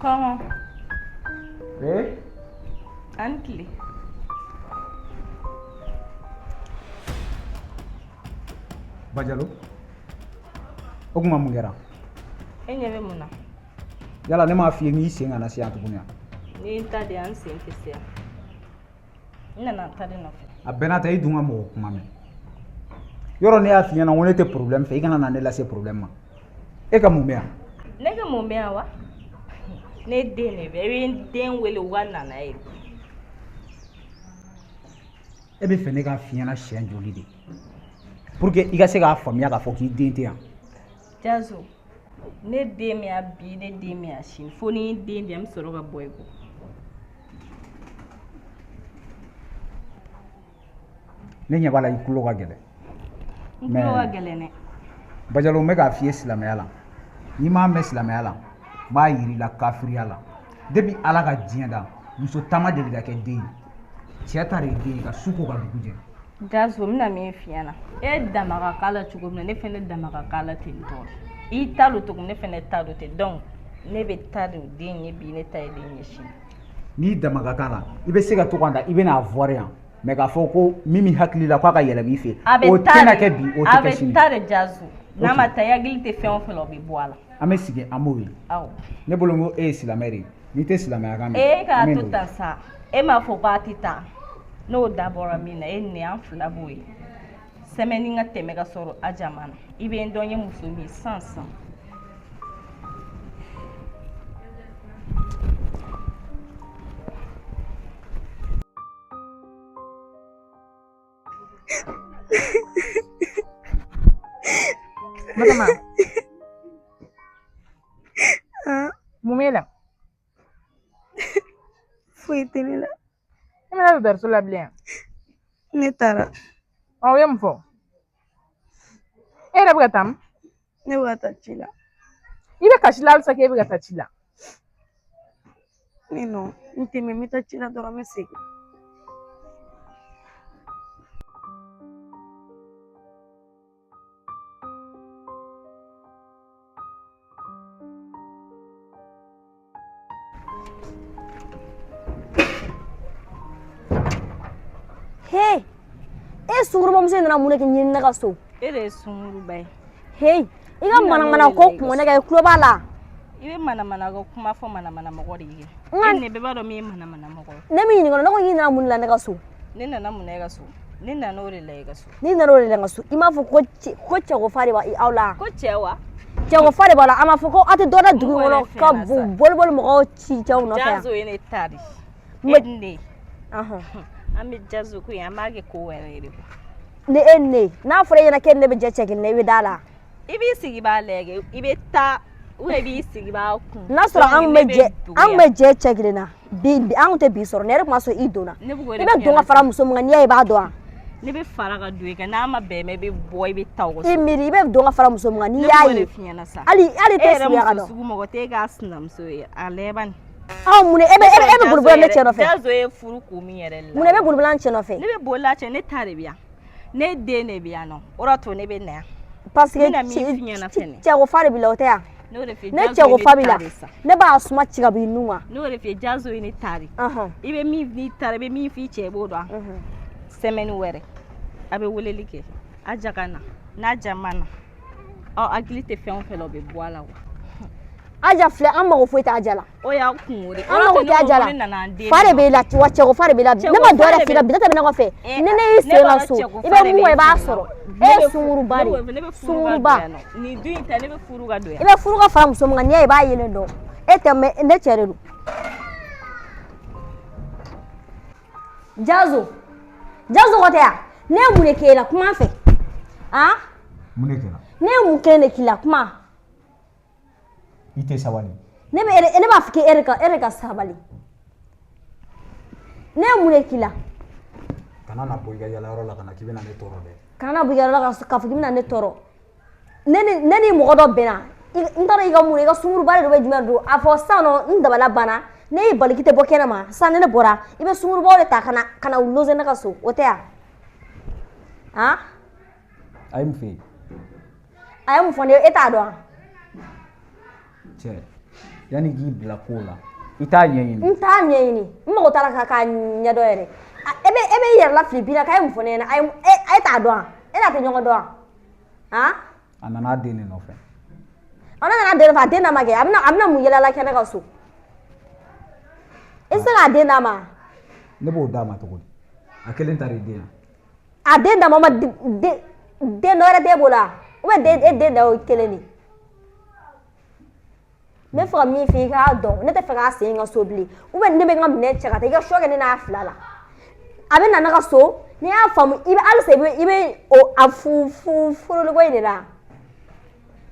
Comment? Eh? Antle. Bajalo? O kuma mun kɛra? E ɲɛ bɛ mun na? Yala ne m'a f'i ye nk'i sen kana se yan tuguni. Ni n ta de an sen tɛ se yan. N nana ta de nɔfɛ. A bɛɛ n'a ta i dun ka mɔgɔ kuma mɛn. Yɔrɔ ne y'a f'i ɲɛna ko ne tɛ problème fɛ i kana na ne lase problème ma. E ka mun bɛ yan? Ne ka mun bɛ yan wa? Ne den de bɛ. I bɛ n den wele u ka na n'a ye. E bɛ fɛ ne k'a f'i ɲɛna siɲɛ joli de? Pour que i ka se k'a faamuya k'a fɔ k'i den tɛ yan. Jazo, ne den bɛ yan bi, ne den bɛ yan sini. Fo ni n den de an bɛ sɔrɔ ka bɔ i kɔ. Ne ɲɛ b'a la i tulo ka gɛlɛn. N tulo ka gɛlɛn dɛ. Bajalo n bɛ k'a f'i ye silamɛya la. N'i m'a mɛn silamɛya la, n b'a yir'i la kafiriya la. Depuis Ala ka diɲɛ da, muso taama deli ka kɛ den ye. Cɛ ta de ye den ye ka su ko ka dugu jɛ. Jazo, n bɛna min f'i ɲɛna. E dama ka k'a la cogo min na, ne fɛnɛ dama ka k'a la ten tɔ. I ta don cogo min, ne fɛnɛ ta don ten. Donc, ne bɛ ta don den ye bi, ne ta ye den ye sini. N'i dama ka k'a la, i bɛ se ka to ka na i bɛ n'a voir yan. Mais k'a fɔ ko min bɛ hakili la k'a ka yɛlɛma i fɛ, o tɛna kɛ bi, o tɛ kɛ sini. A bɛ ta de Jazo. N'a ma ta i hakili tɛ fɛn o fɛn la, o bɛ bɔ a la. An bɛ sigi an b'o ye. Awɔ. Ne bolo n ko e ye silamɛ de ye. N'i tɛ silamɛya kan mɛn. E k'a to tan sa. E m'a fɔ k'a tɛ taa. N'o dabɔra min na, e ni an fila b'o ye. Semaine ka tɛmɛ ka sɔrɔ a jamana. I bɛ n dɔn ye muso min ye san. Madama. Mun b'e la? Foyi tɛ ne la. E ma taa dɔgɔtɔrɔso la bilen. Ne taara. O ye mun fɔ? E yɛrɛ bɛ ka taa min? Ne bɛ ka taa ci la. I bɛ kasi la halisa k'e bɛ ka taa ci la. Ne nɔ n tɛmɛ n bɛ taa ci la dɔrɔn n bɛ segin. Hey, e sunguruba muso nana mun de kɛ ɲini ne ka so? E de ye sunguruba ye. Hey, i ka manamana ko kun ne kɛ i tulo b'a la. I bɛ manamana ko kuma fɔ manamana mɔgɔ de ye. E ne bɛɛ b'a dɔn min ye manamana mɔgɔ ye. Ne min ɲininka ne ko i nana mun de la ne ka so? Ne nana mun na e ka so? Ne nana o de la e ka so. Ni nana o de la n ka so. I m'a fɔ ko cɛko fa de b'a aw la. Ko cɛ wa? Cɛko fa de b'a la. A m'a fɔ ko aw tɛ dɔ da dugu kɔnɔ ka boli mɔgɔw ci cɛw nɔfɛ yan. Jazo ye ne ta de. E ne. Ahɔn. An bɛ Jazo ko ye an b'a kɛ ko wɛrɛ de. Ni e ne n'a fɔra e ɲɛna k'e ne bɛ jɛ cɛ kelen na i bɛ da la. I b'i sigi b'a lajɛ i bɛ taa ou bien i b'i sigi b'a kun. N'a sɔrɔ an bɛ jɛ cɛ kelen na bi an tɛ bi sɔrɔ ne yɛrɛ tun b'a sɔrɔ i donna. I bɛ don ka fara muso min kan n'i y'a ye i b'a dɔn wa? Ne bɛ fara ka don i kan n'a ma bɛn mɛn i bɛ bɔ i bɛ taa o so. I miiri i bɛ don ka fara muso min kan n'i y'a ye hali tɛ sigi ka dɔn. Sugu mɔgɔ tɛ k'a sinamuso ye a lɛban. Mun e bɛ bolibila ne cɛ nɔfɛ? Jazo ye furu kun min yɛrɛ la. Mun e bɛ bolibila ne cɛ nɔfɛ? Ne bɛ bolila cɛ ne ta de bɛ yan. Ne den de bɛ yan nɔ. O de to ne bɛ na yan. Parce que cɛko fa de b'i la o tɛ yan. Ne cɛko fa b'i la ne b'a suma ci ka b'i nun ma. N'o de fɛ Jazo ye ne ta de. I bɛ min n'i taara i bɛ min f'i cɛ i b'o dɔn. Semaine wɛrɛ a bɛ weleli kɛ a ja ka na n'a ja ma na ɔ hakili tɛ fɛn o fɛn la o bɛ bɔ a la wa. Aja filɛ an mago foyi tɛ Aja la. O y'aw kungo de. An mago tɛ Aja la. Fa de b'e la wa cɛko fa de b'e la. Ne ma dɔ wɛrɛ f'i la bi ne tɛ ne kɔfɛ. Ni ne y'i sen ka so i bɛ mun i b'a sɔrɔ. E ye sunguruba de ye. Sunguruba. Nin dun in ta ne bɛ furu ka don yan. I bɛ furu ka fara muso min kan n'i y'a ye i b'a yelen dɔn. E tɛ mɛ ne cɛ de don. Jazo ko tɛ yan. Ne ye mun de k'e la kuma fɛ? Mun de kɛra? Ne ye mun kelen de k'i la kuma. I tɛ sabali. Ne b'a fɔ k'e ka sabali. Ne ye mun de k'i la? Kana na bɔ i ka yalayɔrɔ la ka na k'i bɛna ne tɔɔrɔ dɛ. Kana na bɔ i ka yalayɔrɔ la k'a fɔ k'i bɛna ne tɔɔrɔ. Ne ni mɔgɔ dɔ bɛnna. N taara i ka mun i ka sunguruba de bɛ jumɛn don a fɔ sisan nɔ n dabala banna ne y'i bali k'i tɛ bɔ kɛnɛma sisan ne bɔra i bɛ sungurubaw de ta ka na lose ne ka so o tɛ yan. A ye mun f'e ye? A ye mun fɔ ne ye e t'a dɔn wa? Cɛ yani k'i bila ko la i t'a ɲɛɲini. n t'a ɲɛɲini n mago t'a la k'a ɲɛdɔn yɛrɛ e bɛ i yɛrɛ lafili bi la k'a ye mun fɔ ne ɲɛna a ye t'a dɔn wa e n'a tɛ ɲɔgɔn dɔn wa han. a nana den de nɔfɛ. ne nana den nɔfɛ a den n'a ma kɛ a bɛna mun yɛlɛla kɛnɛ ka so i tɛ se k'a den d'a ma. ne b'o d'a ma cogo di a kelen ta de den. a den d'a ma ma den dɔ wɛrɛ t'e bolo wa ou bien e den da y'o kelen de. ne fɛ ka min fɔ i k'a dɔn ne tɛ fɛ k'a sen n ka so bilen ou bien ne bɛ n ka minɛn cɛ ka taa i ka sɔ kɛ ne n'a fila la a bɛ na ne ka so n'i y'a faamu halisa i bɛ a furuliko in de la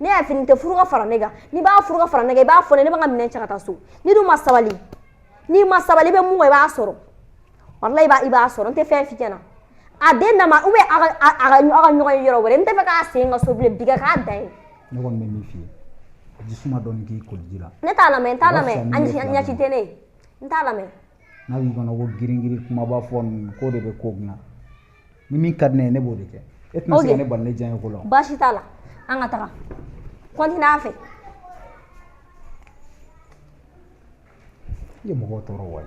ne y'a fɔ nin tɛ furu ka fara ne kan n'i b'a furu ka fara ne kan i b'a fɔ ne bɛ n ka minɛn cɛ ka taa so n'i dun ma sabali i bɛ mun kɛ i b'a sɔrɔ walayi i b'a sɔrɔ n tɛ fɛn f'i ɲɛna a den d'a ma ou bien a ka ɲɔgɔn ye yɔrɔ wɛrɛ n tɛ fɛ k'a sen n ka so bilen bi kɛ k'a dan ye. ne kɔni bɛ min f'i ye jisuma dɔɔni k'i koli ji la. ne t'a lamɛn n t'a lamɛn a ɲɛci tɛ ne ye n t'a lamɛn. n'a b'i kɔnɔ ko girin kumaba fɔ ninnu k'o de bɛ ko kunna ni min ka di ne ye ne b'o de kɛ e tɛna se ka ne bali ne diya ye ko la. baasi t'a la an ka taga continue a fɛ. i ye mɔgɔw tɔɔrɔ wa.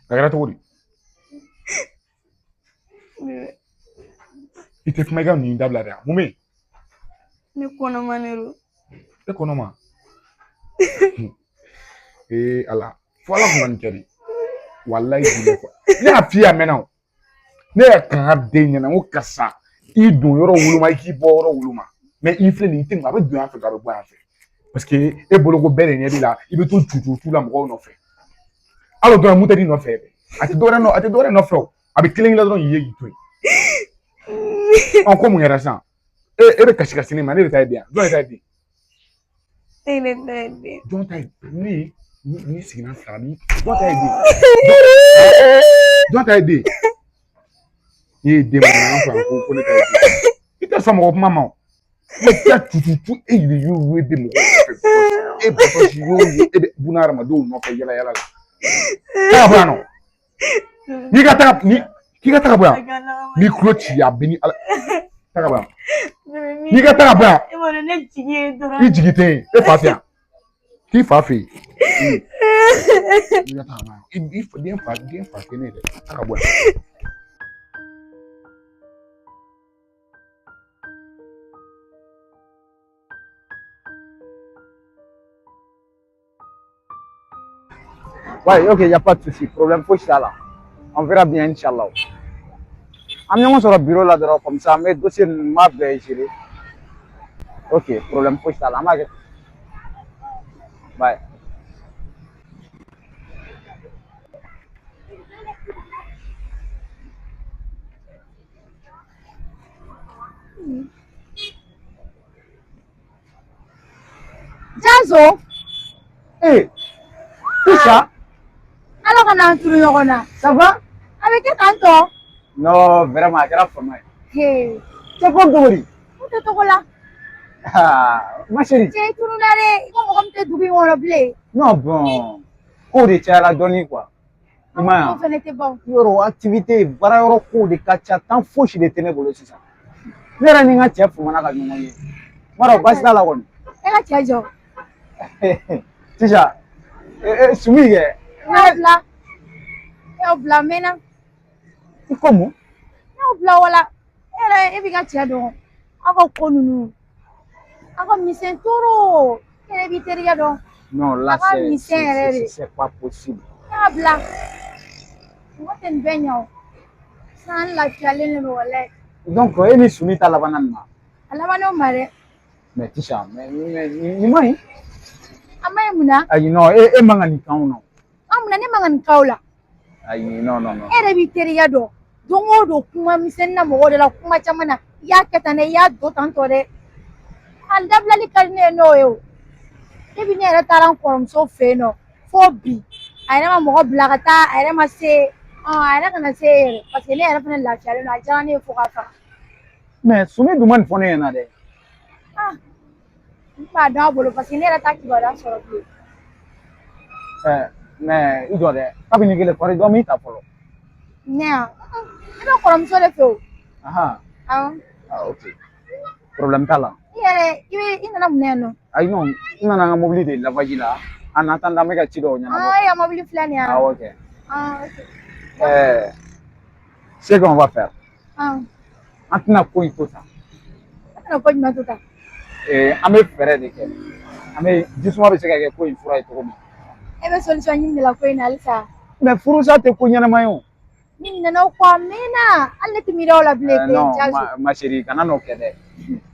A kɛra cogo di? I tɛ kuma i ka nin dabila dɛ mun bɛ yen? ne kɔnɔma ne don. E kɔnɔma? Ala fo Ala kun ka nin kɛ de walayi bi ne ne y'a f'i ye a mɛnna o ne yɛrɛ kan ka den ɲɛna n ko karisa i don yɔrɔ woloma i k'i bɔ yɔrɔ woloma mais i filɛ nin ye i tɛ nin a bɛ don yan fɛ a bɛ bɔ yan fɛ parce que e bolo ko bɛɛ de ɲɛ b'i la i bɛ to tu la mɔgɔw nɔfɛ hali o dɔrɔn mun tɛ di nɔfɛ yɛrɛ a tɛ dɔwɛrɛ nɔfɛ o a bɛ kelen dɔrɔn y'i ye k'i to yen ko mun kɛra sisan e bɛ kasi ne ma ne de ta ye den yan jɔn de ta ye den. e ne ta ye den. jɔn ta ye ni sigira fila ni jɔn ta ye den jɔn ta ye den i ye den mana an fɛ ko ne ta ye den i tɛ sɔn mɔgɔ kuma ma o ne tɛ tutu e yiri y'u ye de mɔgɔ fɛ e bɔtɔ y'u ye e bɛ buna hadamadenw nɔfɛ yala yala la taa bɔ yan nɔ n'i ka taga k'i ka taga bɔ yan n'i kulo ci a bɛ ni ala taga bɔ yan n'i ka taga bɔ yan ne jigi ye dɔrɔn i jigi tɛ yen e fa fɛ yan k'i fa fɛ yen n'i ka taga bɔ yan den fa tɛ ne dɛ taga bɔ yan. Ouais, ok, il n'y a pas de souci. Problème pour ça là. On verra bien, Inch'Allah. On sur le bureau là, comme ça, mais dossier m'a bien géré. Ok, problème pour ça là. Bye. Jazo! Hey! Tout ça? Alors qu'on a un tour ɲɔgɔn Ça va? a bɛ kɛ tan tɔ. Non, vraiment, a kɛra fama ye. C'est bon cogo di? O tɛ togo la. Ma chérie. Cɛ i tununa dɛ i ko mɔgɔ min tɛ dugu in kɔnɔ bilen. Non, bon. Kow de cayara dɔɔnin quoi. I m'a ye wa? O fɛnɛ tɛ ban. Yɔrɔ activité baara yɔrɔ kow de ka ca temps fosi de tɛ ne bolo sisan. Ne yɛrɛ ni n ka cɛ famana ka ɲɔgɔn ye. N b'a dɔn baasi t'a la kɔni. E ka cɛ jɔ. Sisan Sumi kɛ. E y'o bila mɛnna. I ko mun? Ne y'o bila wala. E yɛrɛ e b'i ka cɛ dɔn. Aw ka ko ninnu. Aw ka misɛn trop. E yɛrɛ b'i terikɛ dɔn. Non, là c'est pas possible. E y'a bila. Mɔgɔ tɛ nin bɛɛ ɲɛ o. San lafiyalen de don walayi. Donc e ni Sumi ta labanna nin ma? A labanna o ma dɛ. Mais Tisha, nin ma ɲi. A ma ɲi mun na? Ayi non, e man ka nin kan na. An munna ne man ka nin k'aw la? Ayi non. E yɛrɛ b'i terikɛ dɔn. Don o don kuma misɛnnin na mɔgɔw de la kuma caman na. I y'a kɛ tan dɛ, i y'a don tan tɔ dɛ. A dabilali ka di ne ye n'o ye o. Depuis ne yɛrɛ taara n kɔrɔmuso fɛ yen nɔ fo bi a yɛrɛ ma mɔgɔ bila ka taa a yɛrɛ ma se a yɛrɛ kana se yɛrɛ parce que ne yɛrɛ fana lafiyalen don a diyara ne ye fo ka faga. Mais Sumi dun ma nin fɔ ne ɲɛna dɛ. Ba da bolo parce que ne yɛrɛ ta kibaruya sɔrɔ bilen. Mais i jɔ dɛ kabini kelen kɔrɔ dɔn min ta fɔlɔ. Ne yan ne bɛ kɔrɔmuso de fɛ o. Awɔ. Ok. Problème t'a la. I nana mun yan nɔ? Ayi non n nana n ka mobili de lavaji la en attendant n bɛ ka ci dɔw ɲɛnabɔ. Ah, ya mobili filɛ nin ye. Awɔ kɛ. Ok. Ce qu'on va faire. An tɛna ko in to tan. tɛna ko jumɛn to tan? An bɛ fɛɛrɛ de kɛ. An bɛ jisuma bɛ se ka kɛ ko in fura ye cogo min. E bɛ solution ɲini de la ko in na halisa. Mais furusa tɛ ko ɲɛnama ye o. Ni nana o kɔ a mɛnna hali ne tɛ miiri o la bilen. Non ma chérie kana n'o kɛ dɛ.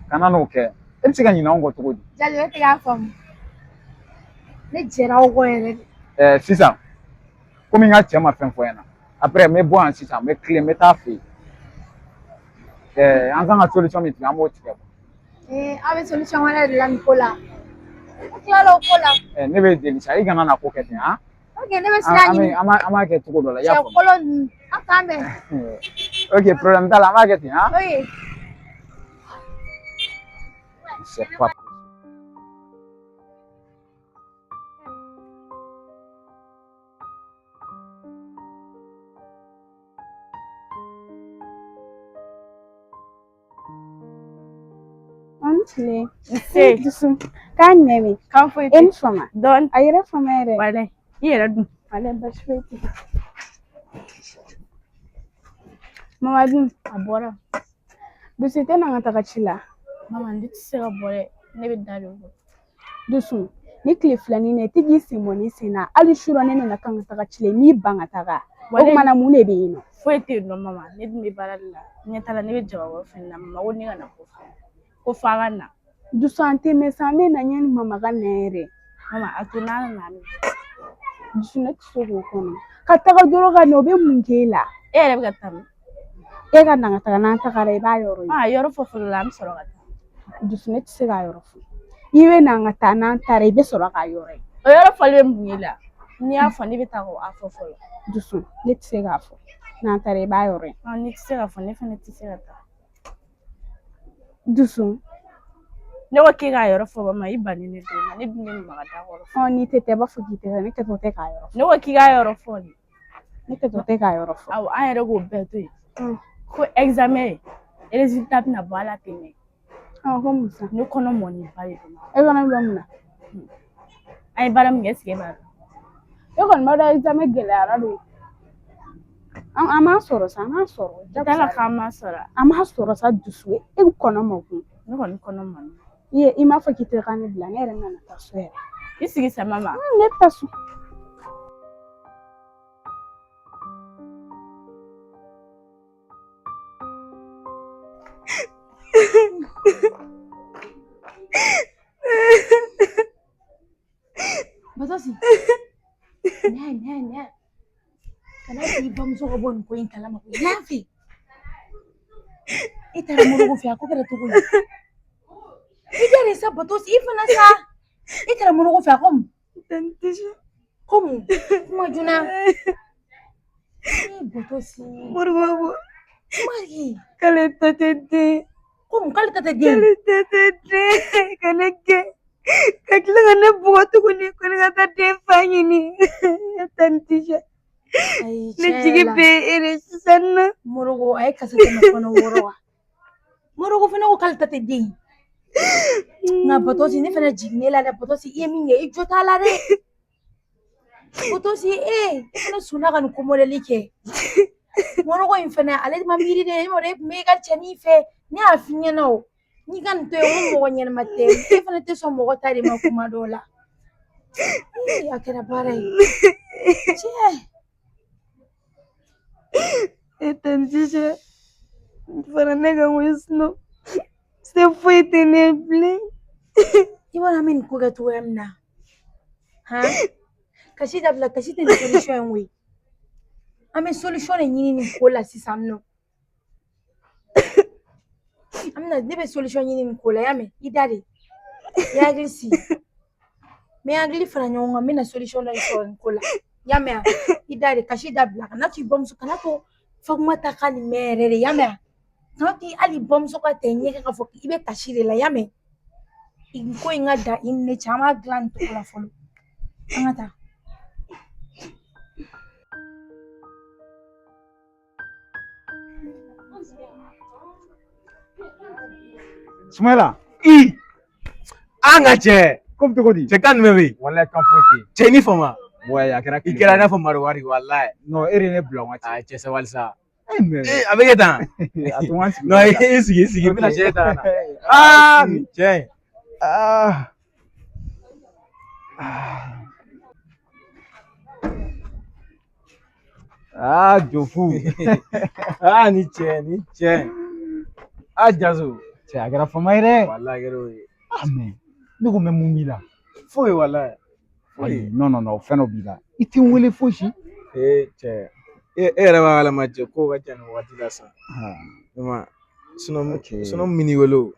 Kana n'o kɛ. E bɛ se ka ɲinɛ anw kɔ cogo di? Jali e tɛ k'a faamu. Ne jɛra aw kɔ yɛrɛ de. Sisan komi n ka cɛ ma fɛn fɔ ɲɛna après n bɛ bɔ yan sisan n bɛ tilen n bɛ taa fɛ yen an kan ka solution min tigɛ an b'o tigɛ. Aw bɛ solution wɛrɛ de la nin ko la. Ne tilala o ko la. Ne bɛ deli sa i kana na ko kɛ ten han. Ok ne bɛ sira ɲini. An b'a kɛ cogo dɔ la i y'a faamu. Cɛ kolo ninnu an k'an bɛn. Ok problème t'a la an b'a kɛ ten han. Oui. C'est pas Antile. Dusu. Kan nemi. Kan foyi En fama. Don. A yɛrɛ fama yɛrɛ. Wale. I yɛrɛ dun. Wale basi foyi tɛ. Mama dun A bɔra. Dusu tɛ na ka taga ci la. Mama ne tɛ se ka bɔ dɛ. Ne bɛ da de bɔ. Dusu ni tile filanin na i tɛ k'i sen bɔ ni sen na hali sura ne nana kan ka taga ci la n'i ban ka taga. O kumana mun de bɛ yen nɔ? Foyi tɛ yen nɔ mama. Ne dun bɛ baara de la. Ɲɛ t'a la ne bɛ jabawɔ fɛn na mama ko ne ka na ko fɔ. Ko f'a ka na. Dusu an tɛ mɛn sa an bɛ na ɲani mama ka na yɛrɛ. Mama a to n'a nana min. Dusu ne tɛ se k'o kɔnɔ. Ka taga dɔrɔn ka na o bɛ mun k'e la? E yɛrɛ bɛ ka taa min? E ka na ka taga n'an tagara i b'a yɔrɔ ye. Yɔrɔ fɔ fɔlɔ la an bɛ sɔrɔ ka taa. Dusu ne tɛ se k'a yɔrɔ fɔ. I bɛ na ka taa n'an taara i bɛ sɔrɔ k'a yɔrɔ ye. O yɔrɔ fɔlen bɛ mun ye la? N'i y'a fɔ ne bɛ taa k'o a fɔ fɔlɔ. Dusu ne tɛ se k'a fɔ. N'an taara i b'a yɔrɔ ye. N'i tɛ se k'a fɔ ne fana tɛ se ka taa. Dusu. Ne ko k'e k'a yɔrɔ fɔ mama i banni ne don ma ne dun bɛ maga da kɔrɔ. N'i tɛ i b'a fɔ k'i tɛ ne kɛtɔ tɛ k'a yɔrɔ fɔ. Ne ko k'i k'a yɔrɔ fɔ de. Ne kɛtɔ tɛ k'a yɔrɔ fɔ. Awɔ an yɛrɛ k'o bɛɛ to yen. Ko examen résultat bɛna bɔ a la ten dɛ. Ko mun sa? Ne kɔnɔ mɔni ba de don. E kɔnɔ bɛ mun na? An ye baara min kɛ est-ce que e b'a dɔn? E kɔni b'a dɔn examen gɛlɛyara de. An m'a sɔrɔ sa an m'a sɔrɔ. Dala k'an m'a sɔrɔ. An m'a sɔrɔ sa Dusu e kɔnɔ ma kun. Ne kɔni kɔnɔ mɔni. I m'a fɔ k'i tɛ ka ne bila ne yɛrɛ nana taa so yɛrɛ. I sigi sa mama. Ne bɛ taa so. Batosi. Nɛ. Kana k'i bamuso ka bɔ nin ko in kalama koyi. N'a fɛ. I taara Modibo fɛ a ko kɛra cogo di? I jɛlen sa Batosi i fana sa. I taara Modibo fɛ a ko mun? Ko mun? Kuma joona. Batosi. Modibo. Mari. K'ale ta tɛ den. Ko mun k'ale ta tɛ den? K'ale ta tɛ den. Ka ne gɛn. Ka tila ka ne bugɔ tuguni ko ne ka taa den fa ɲini. Tanti Cɛ. Ne jigi bɛ e de sisan nɔ. Modibo a ye kasa tɛmɛ kɔnɔ wɔɔrɔ wa? Modibo fana ko k'ale ta tɛ den. Nka Batosi ne fana jiginn'e la dɛ Batosi i ye min kɛ i jo t'a la dɛ. Batosi e fana sɔnna ka nin ko modèle kɛ. Modibo in fana ale ma miiri dɛ e tun bɛ e ka cɛnni fɛ ne y'a f'i ɲɛna o. N'i ka nin to yen ko mɔgɔ ɲɛnama tɛ e fana tɛ sɔn mɔgɔ ta de ma kuma dɔw la. A kɛra baara ye. Cɛ. Tanti Cɛ. Fana ne ka ŋun sunɔgɔ. Se foyi tɛ ne bilen. I b'a dɔn an bɛ nin ko kɛ cogoya min na. Kasi dabila kasi tɛ nin solution ye koyi. An bɛ solution de ɲini nin ko la sisan nɔ. Ne bɛ solution ɲini nin ko la y'a mɛn i da de. I hakili sigi. N bɛ hakili fara ɲɔgɔn kan n bɛna solution dɔ sɔrɔ nin ko la. Y'a mɛn i da de kasi dabila kana to i bamuso kana to Fatumata ka nin mɛn yɛrɛ de y'a mɛn kana to hali bamuso ka tɛ ɲɛgɛn k'a fɔ i bɛ kasi de la y'a mɛn. ko in ka da i ni ne cɛ an b'a dilan nin cogo la fɔlɔ an ka taa Sumaila An ka cɛ comme cogo di cɛ kan jumɛn bɛ yen wallahi kan foyi tɛ yen cɛ ni fama ouais a kɛra i kɛra i n'a fɔ mariwari wallahi non e de ye ne bila n ka a cɛ sabali sa mais a bɛ kɛ tan a to n ka sigi non i sigi i bɛna cɛ ta na nin cɛ ah ah jofu nin cɛ jazo cɛ a kɛra fama ye dɛ wallahi kɛra o ye ah mais ne ko mɛ mun b'i la foyi wallahi ayi non non non fɛn dɔ b'i la i t'i n wele fosi cɛ e yɛrɛ b'a kalama cɛ ko ka ca nin wagati la sa sinon min b'i wele o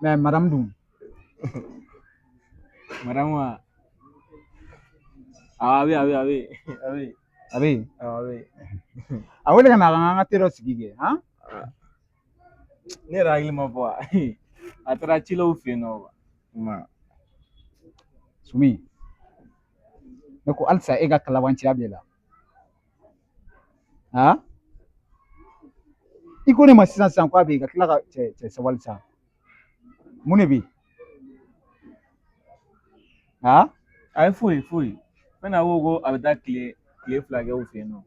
mais madame dun madame wa a bɛ a bɛ yen a bɛ a wele ka na an ka te dɔ sigi kɛ han ne yɛrɛ hakili ma bɔ a taara cilaw fɛ yen nɔ Sumi ne ko halisa e ka kalabanciya b'e la han i ko ne ma sisan ko a bɛ yen ka tila ka cɛ sabali sa mun de bɛ yen han a ye foyi fɛn na ko a bɛ taa tile 2 kɛ u fɛ yen nɔ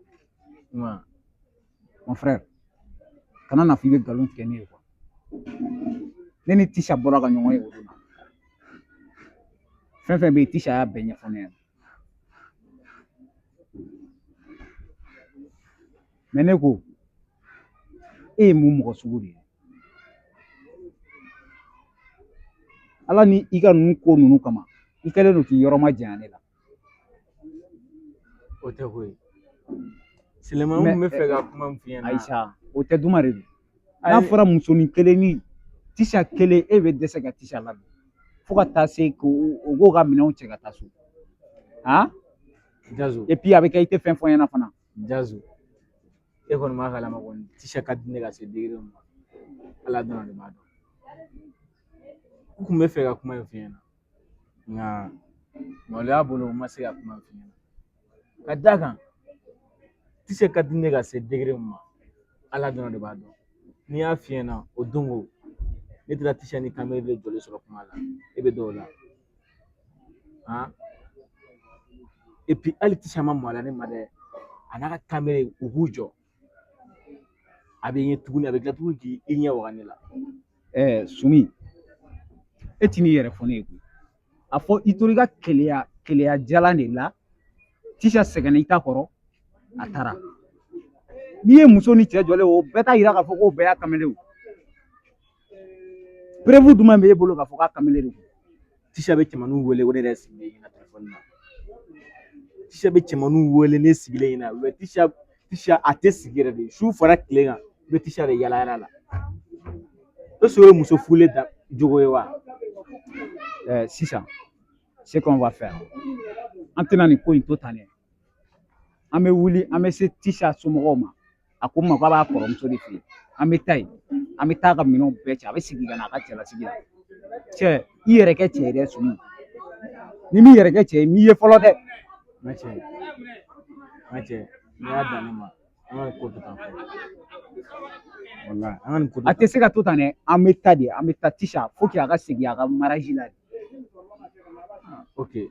mon frère kana na fɔ i bɛ nkalon tigɛ ne ye quoi ne ni Tisha bɔra ka ɲɔgɔn ye o don na fɛn fɛn bɛ yen Tisha y'a bɛɛ ɲɛfɔ ne ɲɛna mais ne ko e ye mun mɔgɔ sugu de ye ala ni i ka ninnu ko ninnu kama i kɛlen don k'i yɔrɔ ma janya ne la o tɛ ko ye Silamɛw tun bɛ fɛ ka kuma min f'i ɲɛna Ayisa o tɛ duma de don n'a fɔra musonin kelen ni Tisha kelen e bɛ dɛsɛ ka Tisha ladon fo ka taa se o k'o ka minɛnw cɛ ka taa so han Jazo et puis a bɛ kɛ i tɛ fɛn fɔ n ɲɛna fana Jazo e kɔni b'a kalama kɔni Tisha ka di ne ka se degré min ma ala dɔrɔn de b'a dɔn n tun bɛ fɛ ka kuma in f'i ɲɛna nka maloya bolo n ma se ka kuma in f'i ɲɛna ka d'a kan Tisha ka di ne ka se degré min ma ala dɔrɔn de b'a dɔn n'i y'a f'i ɲɛna o don o ne taara Tisha ni Kamel de jɔlen sɔrɔ kuma la e bɛ dɔw la han et puis hali Tisha ma maloya ne ma dɛ a n'a ka Kamel u b'u jɔ a bɛ ɲɛ tuguni a bɛ tila tuguni k'i ɲɛ waga ne la Sumi e t'i n'i yɛrɛ fɔ ne ye koyi a fɔ i tora i ka keleya jalan de la Tisha sɛgɛnna i ta kɔrɔ a taara n'i ye muso ni cɛ jɔlen o bɛɛ t'a yira k'a fɔ k'o bɛɛ y'a Kamel o preuve jumɛn b'e bolo k'a fɔ k'a Kamel de don Tisha bɛ cɛmaninw wele ko ne yɛrɛ sigilen ɲɛna téléphone na Tisha bɛ cɛmaninw wele ne sigilen ɲɛna mais Tisha a tɛ sigi yɛrɛ de su fara tile kan i bɛ Tisha de yala yala la est-ce que o ye muso furulen da jogo ye wa sisan ce qu'on va faire an tɛna nin ko in to tan dɛ an bɛ wuli an bɛ se Tisha somɔgɔw ma a ko n ma k'a b'a kɔrɔmuso de fɛ yen an bɛ taa yen an bɛ taa ka minɛnw bɛɛ cɛ a bɛ segin ka na a ka cɛlasigi la cɛ i yɛrɛ kɛ cɛ ye dɛ Sumi ni m'i yɛrɛ kɛ cɛ ye n'i ye fɔlɔ dɛ n ka cɛ n'i y'a dan ne ma an ka nin ko to tan wallahi an ka nin ko to a tɛ se ka to tan dɛ an bɛ taa de an bɛ taa Tisha fo que a ka segin a ka mariage la de ok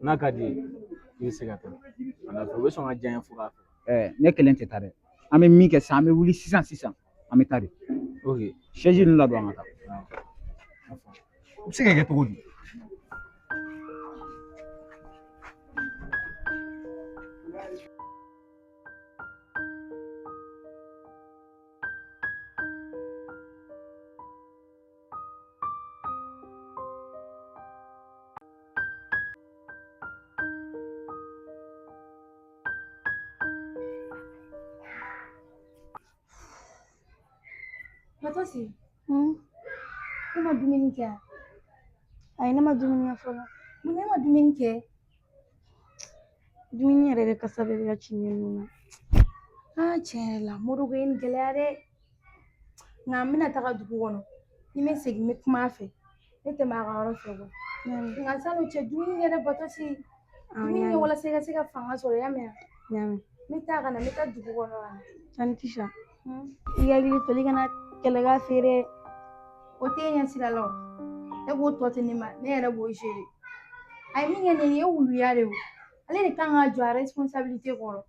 n'a ka di ye i bɛ se ka taa o bɛ sɔn ka diya n ye fo k'a fɛ ne kelen tɛ taa dɛ an bɛ min kɛ sisan an bɛ wuli sisan an bɛ taa de ok chaise ninnu ladon an ka taa o bɛ se ka kɛ cogo di Matosi, e ma dumuni kɛ wa? Ayi ne ma dumuni kɛ fɔlɔ. Mun na e ma dumuni kɛ? Dumuni yɛrɛ de kasa bɛ ka ci ne nun na. Tiɲɛ yɛrɛ la Modibo ye nin gɛlɛya dɛ. Nka n bɛna taga dugu kɔnɔ. Ni n bɛ segin n bɛ kuma a fɛ. ne tɛ maa ka yɔrɔ fɛ bɔ nka sanu cɛ dumuni yɛrɛ batɔ si dumuni kɛ walasa i ka se ka fanga sɔrɔ ya mɛn n bɛ taa ka na n bɛ taa dugu kɔnɔ ka na Tani Tisha i hakili to i kana kɛlɛka feere o tɛ ɲɛ sira la o e b'o tɔ tɛ ne ma ne yɛrɛ b'o gérer a ye min kɛ ne ye wuluya de o ale de kan ka jɔ a responsabilité kɔrɔ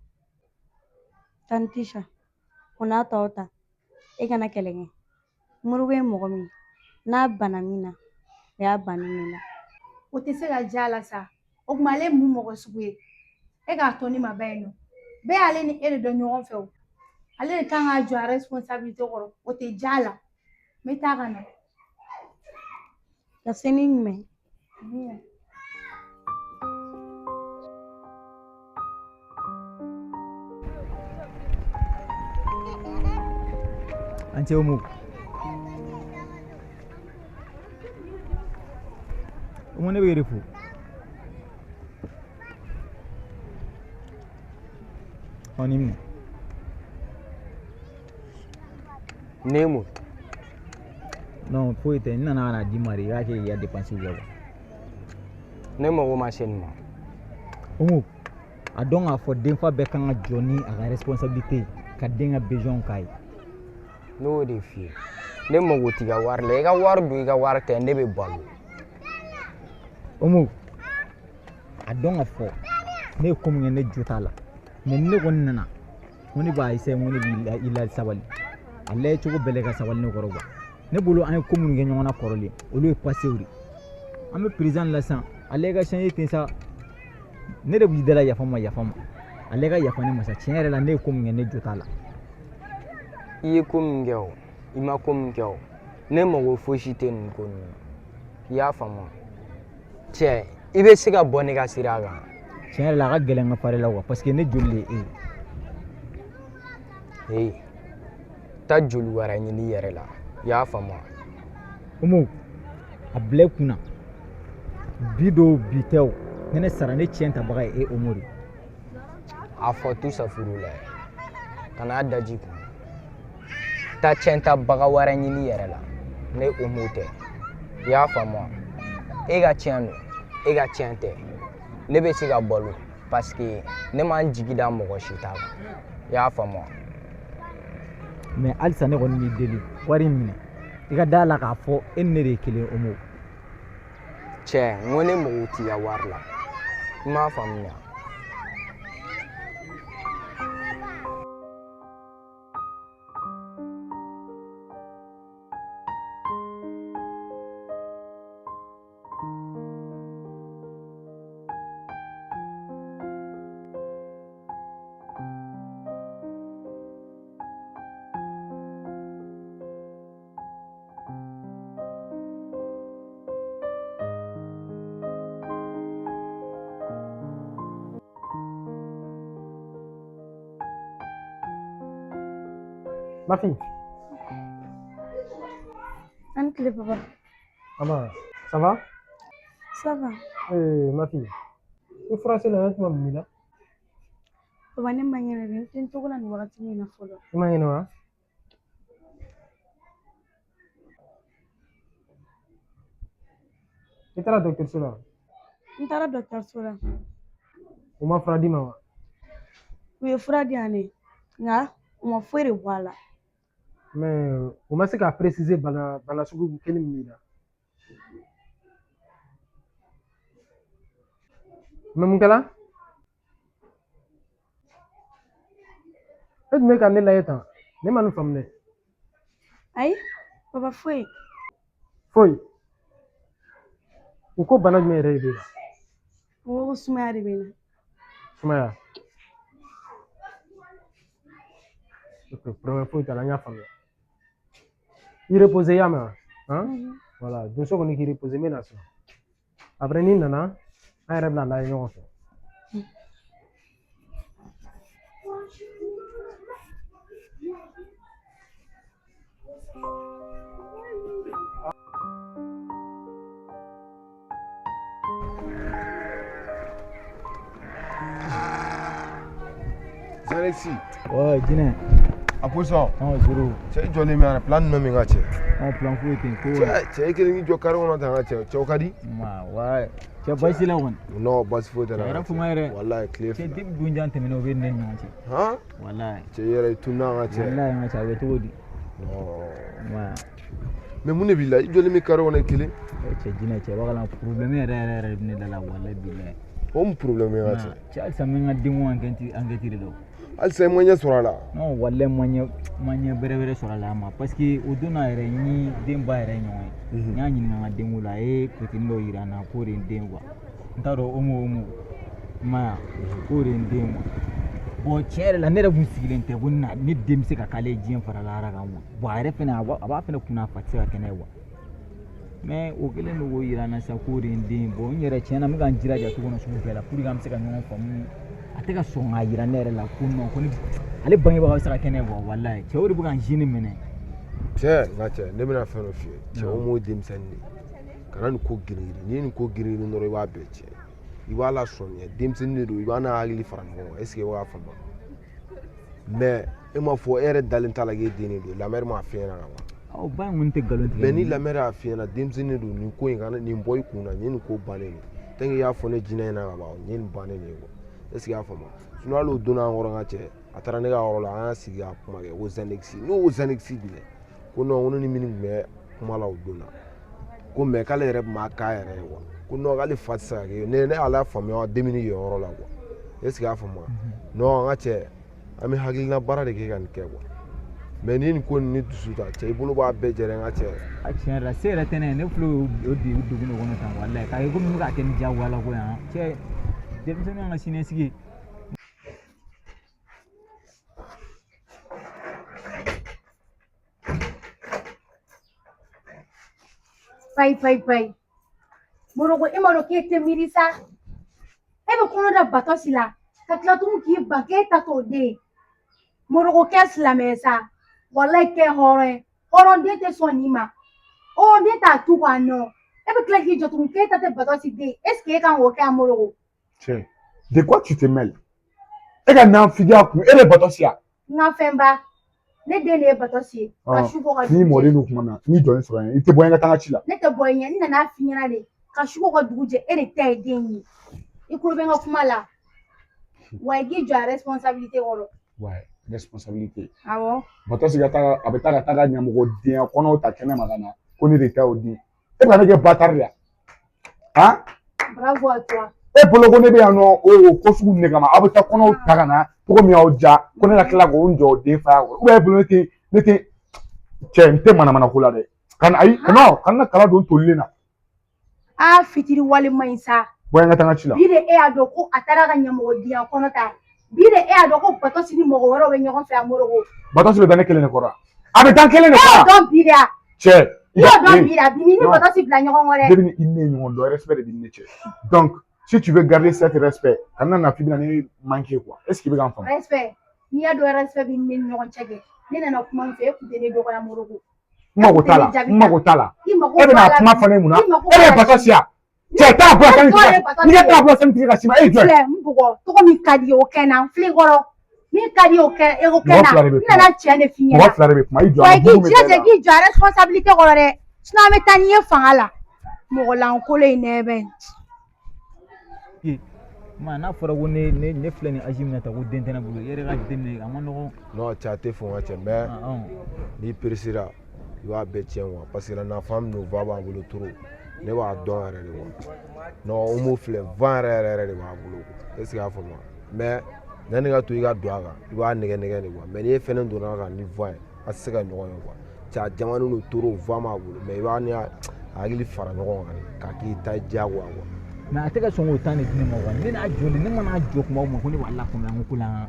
Tani Tisha o n'a tɔw ta e kana kɛlɛ kɛ Moribo ye mɔgɔ min n'a bana min na o y'a bannen min na o tɛ se ka diya a la sa o tuma ale ye mun mɔgɔ sugu ye e k'a tɔ ne ma ba yen nɔ bɛɛ y'ale ni e de dɔn ɲɔgɔn fɛ o ale de kan ka jɔ a responsabilité kɔrɔ o tɛ diya a la n bɛ taa ka na ka se ni jumɛn an ce mu mu ne bɛ yɛrɛ fo ɔni minɛ Nemo. non foyi tɛ n nana ka na di ma de i k'a kɛ k'i ka dépense kɛ quoi Ne mago ma se nin ma. Omo a dɔn k'a fɔ denfa bɛɛ kan ka jɔ ni a ka responsabilité ka den ka besoin k'a ye Ne y'o de f'i ye ne mago t'i ka wari la i ka wari don i ka wari tɛ ne bɛ balo. Omo a dɔn ka fɔ ne ye ko min kɛ ne jo t'a la mais ni ne kɔni nana ko ne b'a essayer ko ne b'i la sabali a lajɛ cogo bɛɛ la i ka sabali ne kɔrɔ quoi ne bolo an ye ko minnu kɛ ɲɔgɔn na kɔrɔlen olu ye passé de an bɛ président la sisan ale ka changer ten sa ne de b'i dala yafa ma ale ka yafa ne ma sa tiɲɛ yɛrɛ la ne ye ko min kɛ ne jo t'a la I ye ko min kɛ o i ma ko min kɛ o ne mago fosi tɛ nin ko ninnu na i y'a faamu cɛ i bɛ se ka bɔ ne ka sira kan tiɲɛ yɛrɛ la a ka gɛlɛn ka far'i la quoi parce que ne joli de ye e ye taa joli wɛrɛ ɲini i yɛrɛ la i y'a faamu Omo a bila i kunna bi dɔw bi tɛ o ni ne sara ne tiɲɛ tabaga ye e Omo de a fɔ tu safuru la ka n'a daji kun taa tiɲɛ tabaga wɛrɛ ɲini i yɛrɛ la ne Omo tɛ i y'a faamu e ka tiɲɛ don e ka tiɲɛ tɛ ne bɛ se ka balo parce que ne m'an jigi da mɔgɔ si t'a kan i y'a faamu mais halisa ne kɔni b'i deli wari in minɛ i ka da la k'a fɔ e ni ne de ye kelen Omo cɛ n ko ne mago t'i ka wari la i m'a faamuya Ma fille. Anne Clé, papa. Maman, ça va? Ça va. Ma fille. Tu français là, tu m'as mis là. Papa, ne ma ɲɛna dɛ n tɛ n tɔgɔ la nin wagati min na fɔlɔ. I ma ɲinɛ wa? I taara dɔgɔtɔrɔso la? N taara dɔgɔtɔrɔso la. U ma fura d'i ma wa? U ye fura di yan ne nka u ma foyi de bɔ a la. Mais u ma se k'a préciser bana sugu kelen min b'i la. Mais mun kɛla? E tun bɛ ka ne lajɛ tan ne ma nin faamu dɛ. Ayi papa foyi. Foyi. U ko bana jumɛn yɛrɛ de b'i la? U ko sumaya de bɛ n na. Sumaya. Ok, problème foyi t'a la n y'a faamuya. I reposer i y'a mɛn wa? Han? Voilà donso kɔni k'i reposer n bɛ na so. Après n'i nana an yɛrɛ bɛna lajɛ ɲɔgɔn fɛ. Zalesi. Ouais, Guinée. A poisson. Non, zéro. C'est joli mais plan no mi ngache. On plan fou et ko. C'est que ni jo karo na tanga che. Chokadi? Ma ouais. Tu basi la won. No, bas fo de Era fu maire. Wallahi clear. C'est dib gunjan temino be nen non ci. Ha? Wallahi. C'est yere tunna ngache. Wallahi ma cha weto wodi. No. Ma. Mais mun billahi joli mi karo na kili. Ce dina ce wala problème era ne dala wallahi billahi. Om problème ngache. Ci al samen ngadimo angati do. Al sai monya surala. Non wallahi monya bere surala ma parce que oduna ere ni demba ere nyoy. Nya nyini nga demula e kutindo irana ko re demwa. Ntaro omo ma ko re demwa. Bon chere la nere busigile nte bunna ni demse ka kale jien fara la ra gamu. Bo are fena aba fena kuna fatira kenewa. Mais o kele no wo irana sa ko re dem bo nyere chena mi kan jira ja to kono sumu kala puri kam se ka nyon famu. Ateka songa irana ere la kuno ko ni ale bangi ba sa kene bo wallahi chewri bu kan jini mene. Che ngache ne mina feno fi. Che o mo demsanni. Kana ko giriri ni ko giriri no re wa beche. Iwala sonye demsanni do iwana agili farango est-ce que wa fama. Mais e ma fo ere dalenta la ge dini do la mer ma fiena wa. O ba mun te galonti. Mais ni la mer a fiena demsanni do ni ko ngana ni boy kuna ni ko baneni. Tengi ya fo ne jina na ba ni baneni ko. Est-ce que ya fama. Sino alo dona ngoro ngache atara ne ga oro la an sigi a kuma ge o zanexi. No o zanexi bile. Ko no wono ni mini me kuma la o dona. Ko me kale yɛrɛ ma ka yɛrɛ wa ko no k'ale fa tɛ se ka kɛ ne ala faamuya demini ye yɔrɔ la quoi est ce que y'a faamu non an ka cɛ an bɛ hakilina baara de kɛ ka nin kɛ quoi mais ni nin ko ni dusu ta cɛ i bolo b'a bɛɛ jɛrɛ n ka cɛ. A tiɲɛ yɛrɛ la se yɛrɛ tɛ ne ye ne filɛ o degun de kɔnɔ tan walayi k'a kɛ komi n bɛ k'a kɛ ni diyagoya la ko yan cɛ denmisɛnninw ka siniɲɛsigi. Pai. Morogo imaro ke te mirisa. Ebe kono da batosi la. Katla tumu ki banke tato de. Morogo ke slamesa. Wallahi ke hore. Horo de te sonima. O de ta tu kwano. Ebe kla ki jotu ke tate batosi de. Est-ce que kan wo ke amorogo? Tiens, de quoi tu te mêles? E ka nan figia ku e le batosi ya. Nga femba. Ne de ne batosi. Ka shugo ka. Ni mori no kuma na. Ni join so yan. Ite boyen ka tanga chila. Ne te boyen ni na finyana de. Ka shugo ka duguje e de te denyi. Ikuru benga kuma la. Wa gi jo responsabilité woro. Ouais, responsabilité. Ah bon? Batosi ga ta abeta ga ta nyamugo den kono ta kene magana. Ko ni de ta odi. E ba ne ke bataria. Hein? Bravo à toi. E bolo ko ne be ano o ko sugu ne kama abeta kono ta kana. Ko mi oja ko ne la kila ko njo de fa ko. Ou e bolo ne te nte mana kula de. Kan ai kana kala don tolle na. Ah fitiri wali mainsa. Boyen ka tanga chila. Bire e ado ko atara ga nyamo dia kono ta. Bire e ado ko batosi ni mogo woro we nyagon fe amorogo. Batosi be dane kele ne kora. Abe dan kele ne kora. Don bire. Che. Yo don bire bini ni batosi bla nyagon wore. Devini inne nyagon do respect de binne che. Donc si tu veux garder cet respect, kana na fibina ni manquer quoi. Est-ce qu'il veut en femme? Respect. Ni ado respect bini nyagon chege. Ni na kuma fe ku de ne do ko amorogo. Mako tala. Ebe na kuma fane muna. Ebe batosi ya. Che ta bua kan ti. Ni ta bua sem ti ka sima e jo. Mbugo to ko mi kadi o kenan fligoro. Mi kadi o ke e o kenan. Na na che ne finya. Mo flare be kuma i jo. Wa gi jo responsabilité ko re. Sina me taniye fangala. Mo la on ko le nebe. Ma na fɔra ko ne filɛ ni âge min ta ko den tɛ ne bolo yɛrɛ ka den a ma nɔgɔn. Non cɛ a tɛ fɔ n ka cɛ mais n'i peresera i b'a bɛɛ tiɲɛ quoi parce que la nafa min va b'a bolo trop ne b'a dɔn yɛrɛ de quoi non o mo filɛ van yɛrɛ de b'a bolo est ce que y'a faamu mais yanni ka to i ka don a kan i b'a nɛgɛ de quoi mais n'i ye fɛnɛ donna a kan ni van ye a tɛ se ka ɲɔgɔn ye quoi cɛ a jamanen don trop van b'a bolo mais i b'a ni a hakili fara ɲɔgɔn kan k'a k'i ta diyagoya quoi. Mais a tɛ ka sɔn k'o temps de di ne ma quoi ne n'a jɔlen ne mana jɔ kuma o kuma ko ne b'a lafaamuya n ko la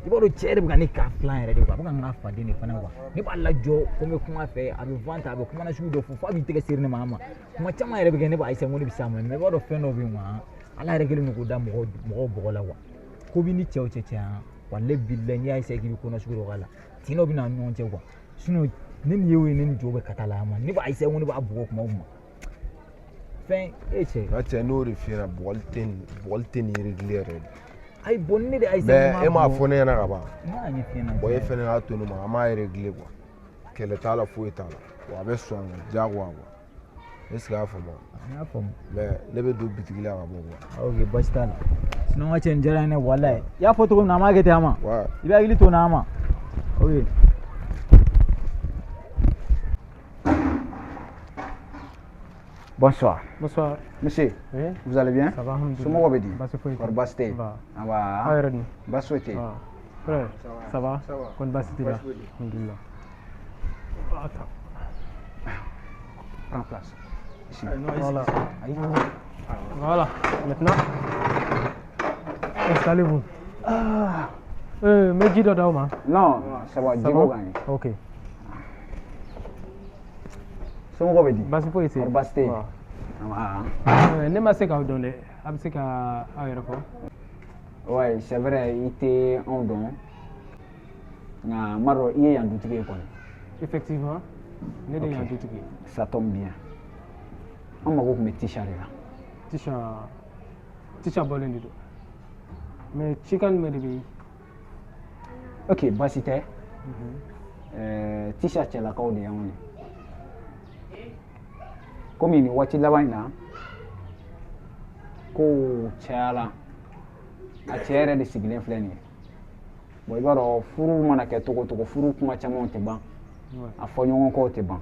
i b'a dɔn cɛ yɛrɛ bɛ ka ne k'a filan yɛrɛ de quoi a bɛ ka n ka faden de fana quoi ne b'a lajɔ ko n bɛ kuma fɛ a bɛ van ta a bɛ kuma na sugu dɔ fɔ f'a b'i tɛgɛ seri ne ma kuma caman yɛrɛ bɛ kɛ ne b'a essayer n ko ne bɛ s'a ma mais i b'a dɔn fɛn dɔ bɛ yen quoi ala yɛrɛ kɛlen don k'o da mɔgɔw bɔgɔ la quoi ko b'i ni cɛ o cɛ cɛ walahi billahi n'i y'a essayer k'i bɛ ko na sugu dɔ k'a la tin dɔ bɛ na ni ɲɔgɔn cɛ quoi sinon ne ni ye o ye ne ni jɔ bɛ ka taa la ma ne b'a essayer n ko ne b'a bugɔ kuma o kuma fɛn e cɛ. Nka cɛ n'o de fiyɛra bɔgɔli tɛ nin régulier yɛrɛ de. ayi bon ne de ayi mais e m'a fɔ ne ɲɛna ka ban n'a ɲɛ fiyɛ na bon e fɛnɛ y'a to ne ma an m'a régler quoi kɛlɛ t'a la foyi t'a la wa a bɛ sɔn diyagoya quoi est ce que y'a faamu n y'a faamu mais ne bɛ don bitigi la ka bɔ quoi ok basi t'a la sinon n ka cɛ nin diyara n ye walayi i y'a fɔ cogo min na an b'a kɛ ten a ma i bɛ hakili to n na a ma ok. Bonsoir. Bonsoir. Monsieur, oui? Vous allez bien? Ça va, alhamdoulilah. Somo bedi? Basti. Ah bah. Ayredni. Baswete. Frère, ça va? Ça va. Kon Basti là. Alhamdoulilah. Attends. Prends place. Ici. Voilà. Voilà. Maintenant, installez-vous. Mais dis Dauma. Non, ça va. Dimo gagner. Ok. Somo bedi? Basi po ici. Basti. Ne ma se ka don dɛ a bɛ se ka aw yɛrɛ fɔ. Ouais, c'est vrai, i tɛ anw dɔn nka n b'a dɔn i ye yan dutigi ye kɔni. Effectivement, ne de ye yan dutigi ye. Ça tombe bien. An mago tun bɛ Tisha de la. Tisha bɔlen de don mais cikan jumɛn de bɛ yen. Ok, baasi tɛ. Tisha cɛlakaw de y'anw ye. Komi nin waati laban in na kow cayala a cɛ yɛrɛ de sigilen filɛ nin ye bon i b'a dɔn furu mana kɛ togo togo furu kuma camanw tɛ ban a fɔ ɲɔgɔn kɔw tɛ ban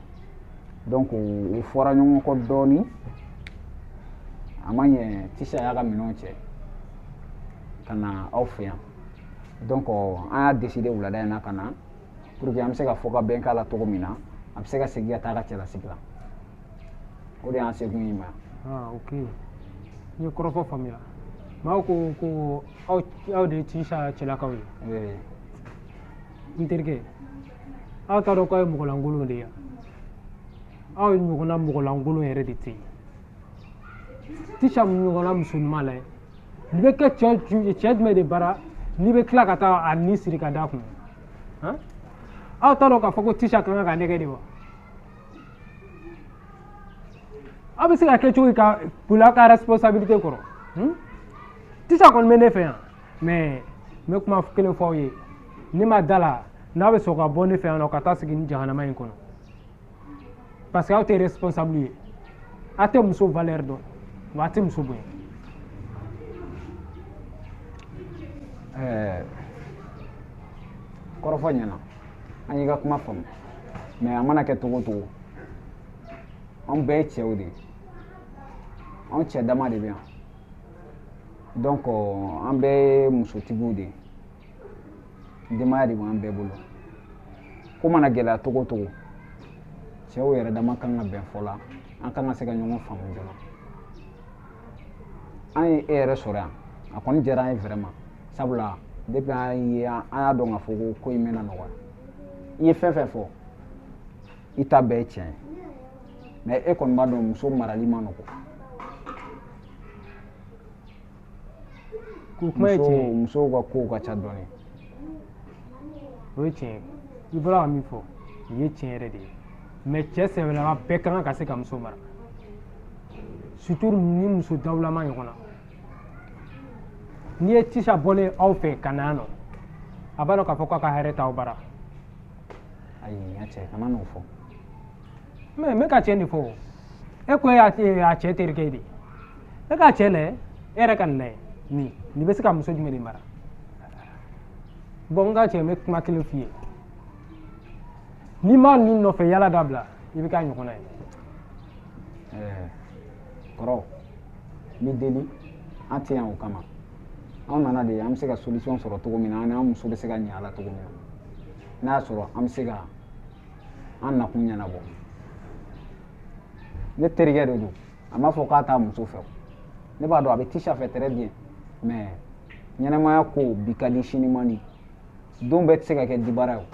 donc u fɔra ɲɔgɔn kɔ dɔɔni a ma ɲɛ Tisha y'a ka minɛnw cɛ ka na aw fɛ yan donc an y'a décider wulada in na ka na pour que an bɛ se ka fɔ ka bɛn k'a la togo min na a bɛ se ka segin ka taa a ka cɛlasigi la. O de y'an sekun ye ma. Ok. N ye kɔrɔfɔ faamuya. Maaw ko aw de ye Tisha cɛlakaw ye. N terikɛ, aw t'a dɔn k'aw ye mɔgɔlankolon de ye. Aw ye ɲɔgɔnna mɔgɔlankolon yɛrɛ de tɛ yen. Tisha ɲɔgɔnna muso ɲuman lajɛ. Nin bɛ kɛ cɛ jumɛn de bara n'i bɛ tila ka taa a ni siri ka d'a kun. Aw t'a dɔn k'a fɔ ko Tisha kan ka nɛgɛ de wa? A bɛ se ka kɛ cogo ka bila ka responsabilité kɔrɔ. Tisha kɔni bɛ ne fɛ yan mais n bɛ kuma kelen fɔ aw ye ne ma da la n'a bɛ sɔn ka bɔ ne fɛ yan nɔ ka taa sigi ni jahanama in kɔnɔ parce que aw tɛ responsable ye aw tɛ muso valeur dɔn wa aw tɛ muso bonya. Kɔrɔfɔ ɲɛna an y'i ka kuma faamu mais a mana kɛ togo togo anw bɛɛ ye cɛw de ye. Anw cɛ dama de bɛ yan donc an bɛɛ ye musotigiw de ye denbaya de b'an bɛɛ bolo ko mana gɛlɛya togo togo cɛw yɛrɛ dama kan ka bɛn fɔ la an kan ka se ka ɲɔgɔn faamu joona an ye e yɛrɛ sɔrɔ yan a kɔni diyara an ye vraiment sabula depuis an y'a dɔn k'a fɔ ko in bɛna nɔgɔya i ye fɛn fɛn fɔ i ta bɛɛ ye tiɲɛ ye mais e kɔni b'a dɔn muso marali ma nɔgɔ. Musow ka kow ka ca dɔɔni. O ye tiɲɛ ye i bɔra ka min fɔ o ye tiɲɛ yɛrɛ de ye mais cɛ sɛbɛlama bɛɛ ka kan ka se ka muso mara surtout ni muso dawulama ɲɔgɔn na n'i ye Tisha bɔlen aw fɛ ka na yan nɔ a b'a dɔn k'a fɔ k'a ka hɛrɛ t'aw bara. Ayi n ka cɛ kana n'o fɔ. mais n bɛ ka tiɲɛ de fɔ e ko e y'a cɛ terikɛ de ye e k'a cɛ lajɛ e yɛrɛ ka nin lajɛ nin bɛ se ka muso jumɛn de mara bon n ka cɛ n bɛ kuma kelen f'i ye n'i ma nin nɔfɛ yala dabila i bɛ k'a ɲɔgɔnna ye. Kɔrɔ n b'i deli an tɛ yan o kama anw nana de an bɛ se ka solution sɔrɔ cogo min na an n'an muso bɛ se ka ɲɛ a la cogo min na n'a y'a sɔrɔ an bɛ se ka an nakun ɲɛnabɔ ne terikɛ de don a m'a fɔ k'a t'a muso fɛ ne b'a dɔn a bɛ Tisha fɛ très bien mais ɲɛnɛmaya ko bi ka di sini man di don bɛɛ tɛ se ka kɛ dibara ye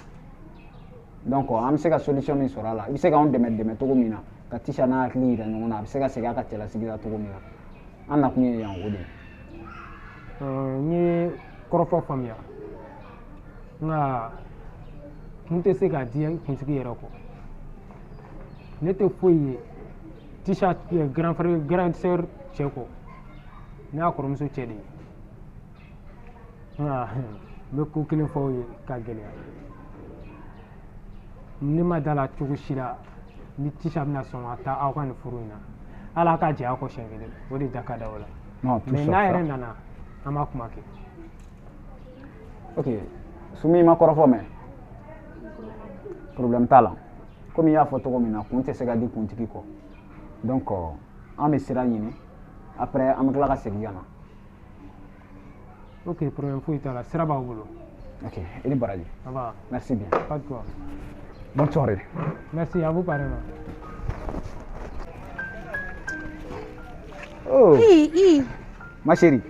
donc an bɛ se ka solution min sɔrɔ a la i bɛ se k'anw dɛmɛ cogo min na ka Tisha n'a hakili yira ɲɔgɔn na a bɛ se ka segin a ka cɛlasigi la cogo min na an nakun ye yan o de ye. N ye kɔrɔfɔ faamuya nka n tɛ se k'a di kuntigi yɛrɛ kɔ ne tɛ foyi ye Tisha grande sœur cɛ kɔ ne y'a kɔrɔmuso cɛ de ye N bɛ ko kelen fɔ aw ye ka gɛlɛya ne ma da la cogo si la ni Tisha bɛna sɔn ka taa aw ka nin furu in na hali a ka jɛ aw kɔ siɲɛ kelen o de da ka d'aw la mais n'a yɛrɛ nana an b'a kuma kɛ. Ok Sumi ma kɔrɔfɔ mɛn problème t'a la komi i y'a fɔ cogo min na kun tɛ se ka di kuntigi kɔ donc an bɛ sira ɲini après an bɛ tila ka segin ka na. Ok problème foyi t'a la sira b'aw bolo. Ok i ni baraji. Ça va. Merci bien. Pas de quoi. Bonne soirée. Merci à vous pareillement. Oh. I. Ma chérie.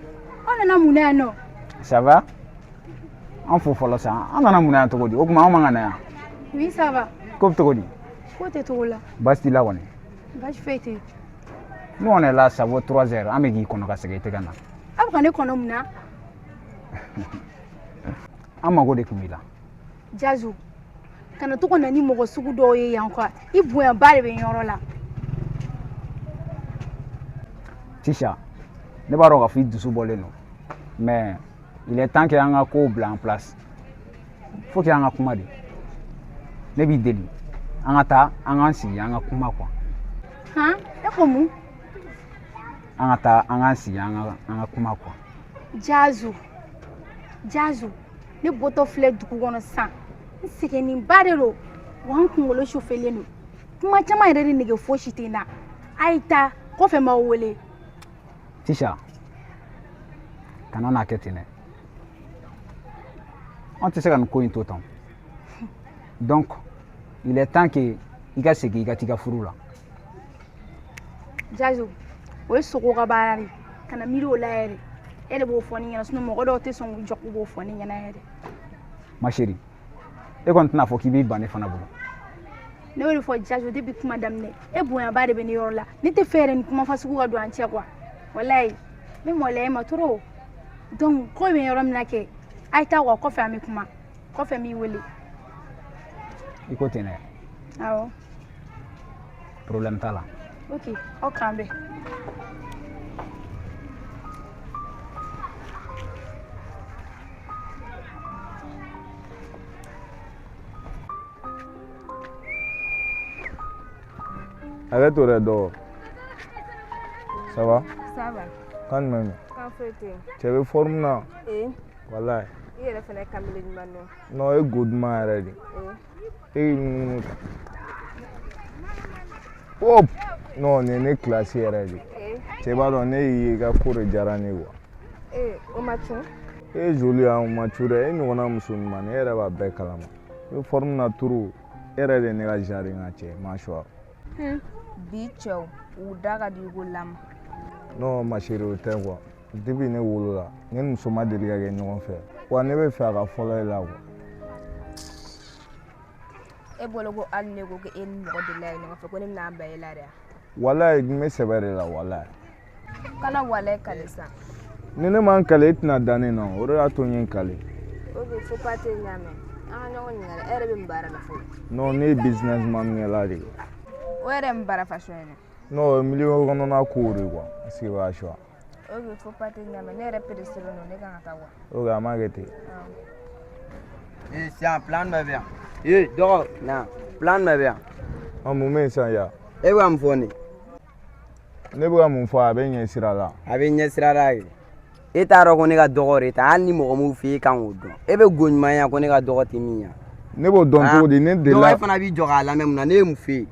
On nana mun na yan nɔ? Ça va? An fo fɔlɔ sa an nana mun na yan cogo di o kuma an man ka na yan. Oui ça va. Ko bɛ cogo di? Ko tɛ cogo la. Baasi t'i la kɔni. Baasi foyi tɛ yen. Nous on est là ça vaut 3 heures an bɛ k'i kɔnɔ ka segin i tɛ ka na. A bɛ ka ne kɔnɔ mun na? An mago de tun b'i la. Jazu kana to ka na ni mɔgɔ sugu dɔw ye yan quoi i bonyaba de bɛ yɔrɔ la. Tisha ne b'a dɔn k'a fɔ i dusu bɔlen don mais il est temps que an ka kow bila en place faut que an ka kuma de ne b'i deli an ka taa an k'an sigi an ka kuma quoi. Han e ko mun? An ka taa an k'an sigi an ka kuma quoi. Jazu ne bɔtɔ filɛ dugu kɔnɔ sisan n sɛgɛnnenba de don wa n kunkolo sufɛlen don kuma caman yɛrɛ de nege fosi tɛ n na a ye taa kɔfɛ m'aw wele. Tisha kana n'a kɛ ten dɛ an tɛ se ka nin ko in to tan donc il est temps que i ka segin i ka t'i ka furu la. Jazu o ye sogo ka baara de kana miiri o la yɛrɛ e de b'o fɔ ne ɲɛna sinon mɔgɔ dɔw tɛ sɔn k'u jɔ k'u b'o fɔ ne ɲɛna yɛrɛ. Ma chérie e kɔni tɛna fɔ k'i b'i ban ne fana bolo. Ne y'o de fɔ Jazu depuis kuma daminɛ e bonyaba de bɛ ne yɔrɔ la ne tɛ fɛ yɛrɛ nin kuma fasugu ka don an cɛ quoi walayi n bɛ maloya e ma trop donc ko bɛ yɔrɔ min na kɛ a ye taa wa kɔfɛ an bɛ kuma kɔfɛ n b'i wele. I ko ten dɛ. Awɔ. Problème t'a la. Ok aw k'an bɛn. Arrête au redor. Ça va? Ça va. Quand même. Quand fais-tu? Tu es forme là? Eh? Voilà. Il est fait Camille Mano. Non, c'est good man already. Eh? Hop! Non, on est classé already. Eh? Tu vas donner il y a cours de jarani quoi. Eh, au matin? Eh, joli à un mature. Eh, nous on a musulman. Eh, là va bien calme. Le forme naturel. Eh, là les nègres jarring à tiens, mâchoire. Bicho, ou daga du golam. Non, ma chérie, au temps quoi. Depuis ne wolola, ne muso ma deli ka kɛ ɲɔgɔn fɛ. Wa ne bɛ fɛ a ka fɔlɔ ye la quoi. E bolo ko hali ne ko e ni mɔgɔ delila ye ɲɔgɔn fɛ ko ne bɛna an bɛɛ ye la de wa? Walayi n bɛ sɛbɛ de la walayi. Kana walayi kale sa. Ni ne ma n kale e tɛna da ne na o de y'a to n ye n kale. Ok, faut pas te ɲamɛ. An ka ɲɔgɔn ɲininka e yɛrɛ bɛ mun baara la fɔlɔ? Non, ne ye businessman ɲɛla de ye. O yɛrɛ ye mun baara façon ye dɛ? Non, milieu kɔnɔna kow de quoi. Est-ce que b'a choix? Ok, faut pas te ɲamɛ. Ne yɛrɛ pédestre don ne kan ka taa wa? Ok, a ma kɛ ten. Eh, sian plan bɛ yan. Eh, dɔgɔ, na, plan bɛ yan. An mun bɛ yen sisan ya? E bɛ ka mun fɔ ne? Ne bɛ ka mun fɔ a bɛ ɲɛ sira la. A bɛ ɲɛ sira la kɛ. E t'a dɔn ko ne ka dɔgɔ de ta hali ni mɔgɔ m'u fɛ e kan k'o dɔn. E bɛ go ɲuman yan ko ne ka dɔgɔ tɛ min yan. Ne b'o dɔn cogo di? Ne delila. Dɔgɔ e fana b'i jɔ k'a lamɛn mun na ne ye mun fɛ yen?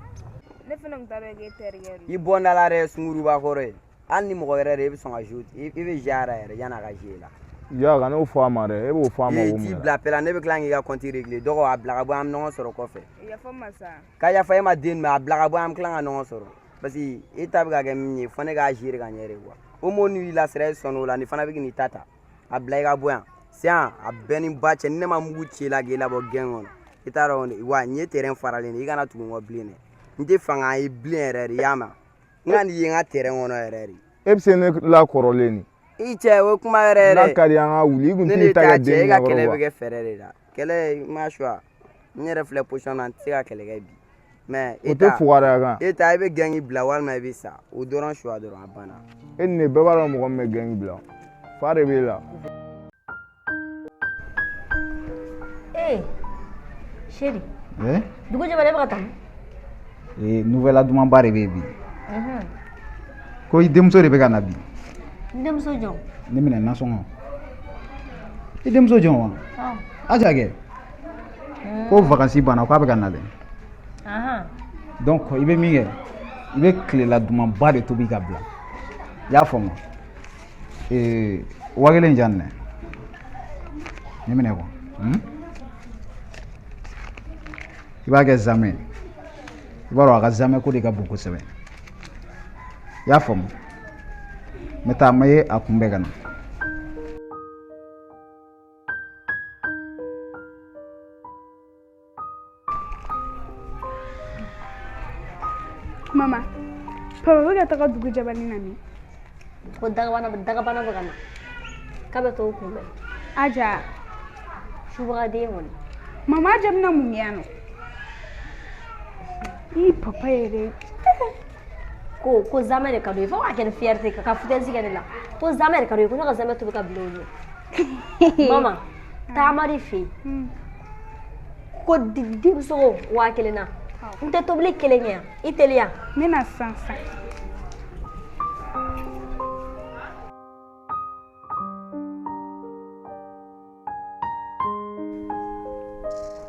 Ne fana tun t'a dɔn k'e terikɛ don. I bɔ n da la dɛ sunguruba kɔrɔ ye. Hali ni mɔgɔ wɛrɛ de e bɛ sɔn ka jouer i bɛ jouer ara yɛrɛ yan'a ka jouer la. Ya ka n'o fɔ a ma dɛ e b'o fɔ a ma o mun t'i bila paix la ne bɛ tila k'i ka compte régler dɔgɔ a bila ka bɔ an bɛ ɲɔgɔn sɔrɔ kɔfɛ. Yafa n ma sa. K'a yafa e ma den mais a bila ka bɔ an bɛ tila ka ɲɔgɔn sɔrɔ parce que e ta bɛ ka kɛ min ye fɔ ne k'a gérer ka ɲɛ de quoi. O mot n'u la sira e sɔnna o la nin fana bɛ k'i ta ta a bila i ka bɔ yan sian a bɛɛ ni ba cɛ ni ne ma mugu ci la k'e labɔ gɛn kɔnɔ i t'a dɔn wa nin ye terrain faralen de i kana tugu n kɔ bilen dɛ n tɛ fanga a ye bilen yɛrɛ de i y'a mɛn n ka nin ye n ka terrain kɔnɔ yɛrɛ de. E bɛ se ne la kɔrɔlen ni. I cɛ o kuma yɛrɛ yɛrɛ. N'a ka di an ka wuli i kun t'i ta kɛ den ɲɛkɔrɔ e ka kɛlɛ bɛ kɛ fɛɛrɛ de la kɛlɛ ma choix n yɛrɛ filɛ position na n tɛ se ka kɛlɛ kɛ bi mais o tɛ fugariya kan. e ta i bɛ gɛngi bila walima i bɛ sa o dɔrɔn choix dɔrɔn a banna. E ni ne bɛɛ b'a dɔn mɔgɔ min bɛ gɛngi bila fa de b'e la. chéri. Eh? Dugu jabale baka tan. Nouvelle duman ba de bɛ bi. Ko i denmuso de bɛ ka na bi. Denmuso jɔn? Ne minɛ nasɔngɔ. I denmuso jɔn wa? Aja kɛ. Ko vacances banna k'a bɛ ka na dɛ. Donc i bɛ min kɛ i bɛ tilela duman ba de tobi ka bila. I y'a faamu. 1000 jan dɛ. Ne minɛ quoi. I b'a kɛ zamɛ. I b'a dɔn a ka zamɛ ko de ka bon kosɛbɛ. I y'a faamu. N bɛ taa n bɛ a kunbɛn ka na. Mama, papa bɛ ka taga dugu jabali na ni. Ko dagabana bɛ ka na. K'a bɛ t'o kunbɛn. Aja. Subagaden kɔni. Mama Aja bɛna mun kɛ yan nɔ? I papa yɛrɛ. Ko zamɛ de ka d'u ye fo k'a kɛ ni fierté ka futɛsi kɛ ne la. Ko zamɛ de ka d'u ye ko ne ka zamɛ tobi ka bila u ɲɛ. Mama, taama de fɛ yen. Ko denmuso ko 1000 na. N tɛ tobili kelen kɛ yan. I teliya. N bɛna sisan.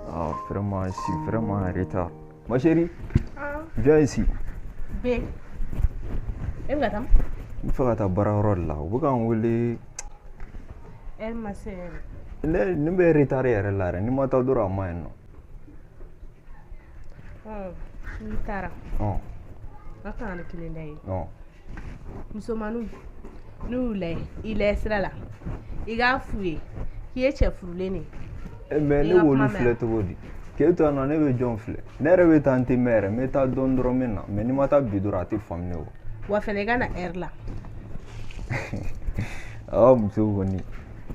Ah, vraiment, je suis vraiment en retard. Ma chérie, viens ici. B. E bɛ ka taa? N bɛ fɛ ka taa baarayɔrɔ de la. U bɛ ka n wele. Elle ma se yɛrɛ. Ne bɛ retard yɛrɛ la yɛrɛ. Ni ma taa dɔrɔn a ma ɲi nɔ. N'i taara. A kana ni kelen da ye. Musomaninw n'u y'u lajɛ i lajɛ sira la i k'a f'u ye k'i ye cɛ furulen de ye. Mais ne b'olu filɛ cogo di? K'e to yan nɔ ne bɛ jɔn filɛ? Ne yɛrɛ bɛ taa n tɛ mɛn yɛrɛ n bɛ taa dɔɔni dɔrɔn n bɛ na mais ni ma taa bi dɔrɔn a tɛ faamu ne kɔ. Wa fɛnɛ i ka na heure la. Awɔ muso kɔni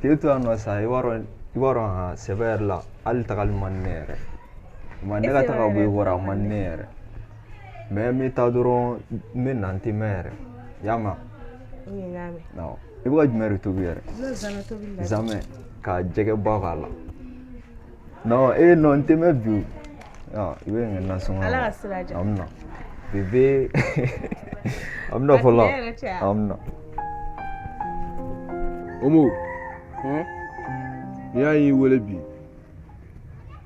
k'e to yan nɔ sa i b'a dɔn sɛbɛ yɛrɛ la hali tagali man di ne yɛrɛ. Ma ne ka taga bɔ i kɔrɔ a man di ne yɛrɛ. Mais n bɛ taa dɔrɔn n bɛ na n tɛ mɛn yɛrɛ. I y'a mɛn? Awɔ. I bɛ ka jumɛn de tobi yɛrɛ? Zamɛ ka jɛgɛba k'a la. Non, non, n tɛ mɛn bi o. I bɛ n kɛ nasɔngɔ. Ala ka sira diya. An bɛ na. Bebe an bɛ na fɔlɔ. An bɛ na. Omo. N'i y'a y'i wele bi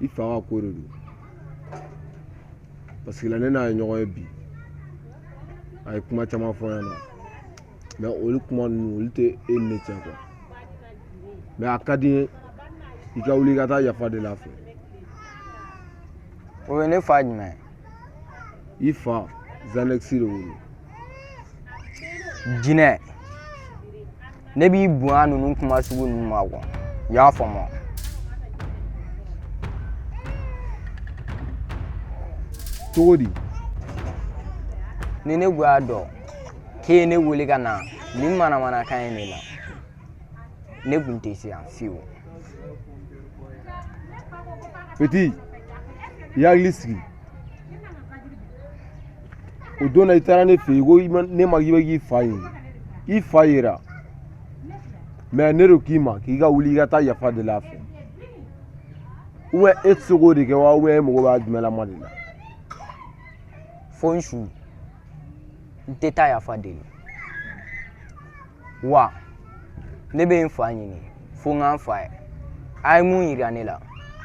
i fa ka ko de don. Parce que la ne n'a ye ɲɔgɔn ye bi a ye kuma caman fɔ yan nɔ mais olu kuma ninnu olu tɛ e ni ne cɛ quoi mais a ka di n ye i ka wuli i ka taa yafa deli a fɛ. O ye ne fa jumɛn ye? I fa Zanexi de wolo. Jinɛ ne b'i bonya ninnu kuma sugu ninnu ma quoi i y'a faamu. Cogo di? Ni ne kun y'a dɔn k'e ye ne wele ka na nin manamanakan in de la ne kun tɛ se yan fiyewu. Petit i hakili sigi o don na i taara ne fɛ yen ko ne ma k'i bɛ k'i fa ye i fa yera mais ne de k'i ma k'i ka wuli i ka taa yafa deli a fɛ ou bien e tɛ se k'o de kɛ wa ou bien e mago b'a jumɛnlama de la. Fo n su n tɛ taa yafa deli wa ne bɛ n fa ɲini fo n ka n fa ye a ye mun yira ne la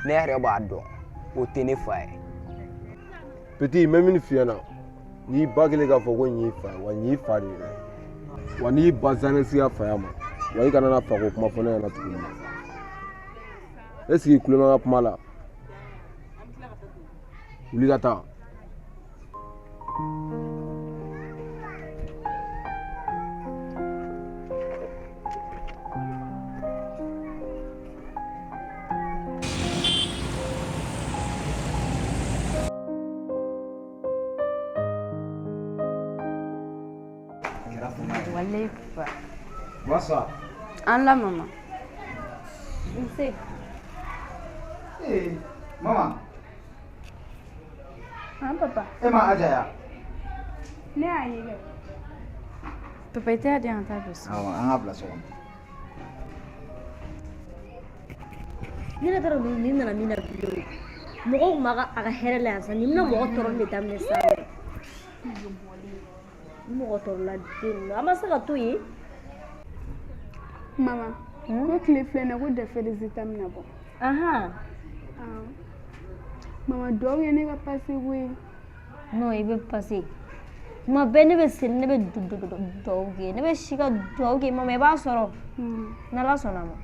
ne yɛrɛ b'a dɔn o tɛ ne fa ye. Petit n bɛ min f'i ɲɛna n'i ba kɛlen k'a fɔ ko nin y'i fa ye wa nin y'i fa de ye wa n'i ba Zanexi ka faya ma wa i kana na fako kuma fɔ ne ɲɛna tuguni est ce que i tulo bɛ n ka kuma la wuli ka taa. Bonsoir. An la maman. Nse. Maman. Papa. E ma Aja ya? Ne y'a ye dɛ. Papa i tɛ di yan ta bɛ so. Awɔ an ka bila so kɔnɔ. ni ne taara ni nana min na bilen mɔgɔw ma a ka hɛrɛ la yan sa ni bɛna mɔgɔ tɔɔrɔ de daminɛ sa mɔgɔ tɔɔrɔ la den a ma se ka to yen mama ko tile filɛ na ko dɛfɛ de zita mina bɔ mama dɔw ye ne ka pase koyi non i bɛ pase tuma bɛɛ ne bɛ seli ne bɛ dugawu kɛ ne bɛ si ka dugawu kɛ mama i b'a sɔrɔ n'Ala sɔnna ma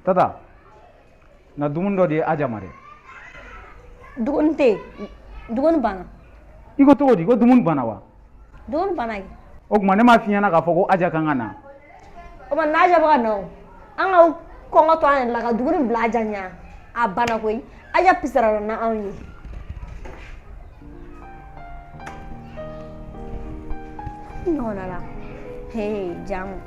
Tata, na dumuni dɔ de ye Aja ma dɛ. Dumuni tɛ yen, dumuni banna. I ko cogo di ko dumuni banna wa? Dumuni banna kɛ. O tuma ne m'a f'i ɲɛna k'a fɔ ko Aja kan ka na. O tuma n'Aja bɛ ka na o, an ka kɔngɔ to an yɛrɛ la ka dumuni bila Aja ɲɛ a banna koyi Aja pisara na anw ye. Ɲɔgɔnna la, hee jamu.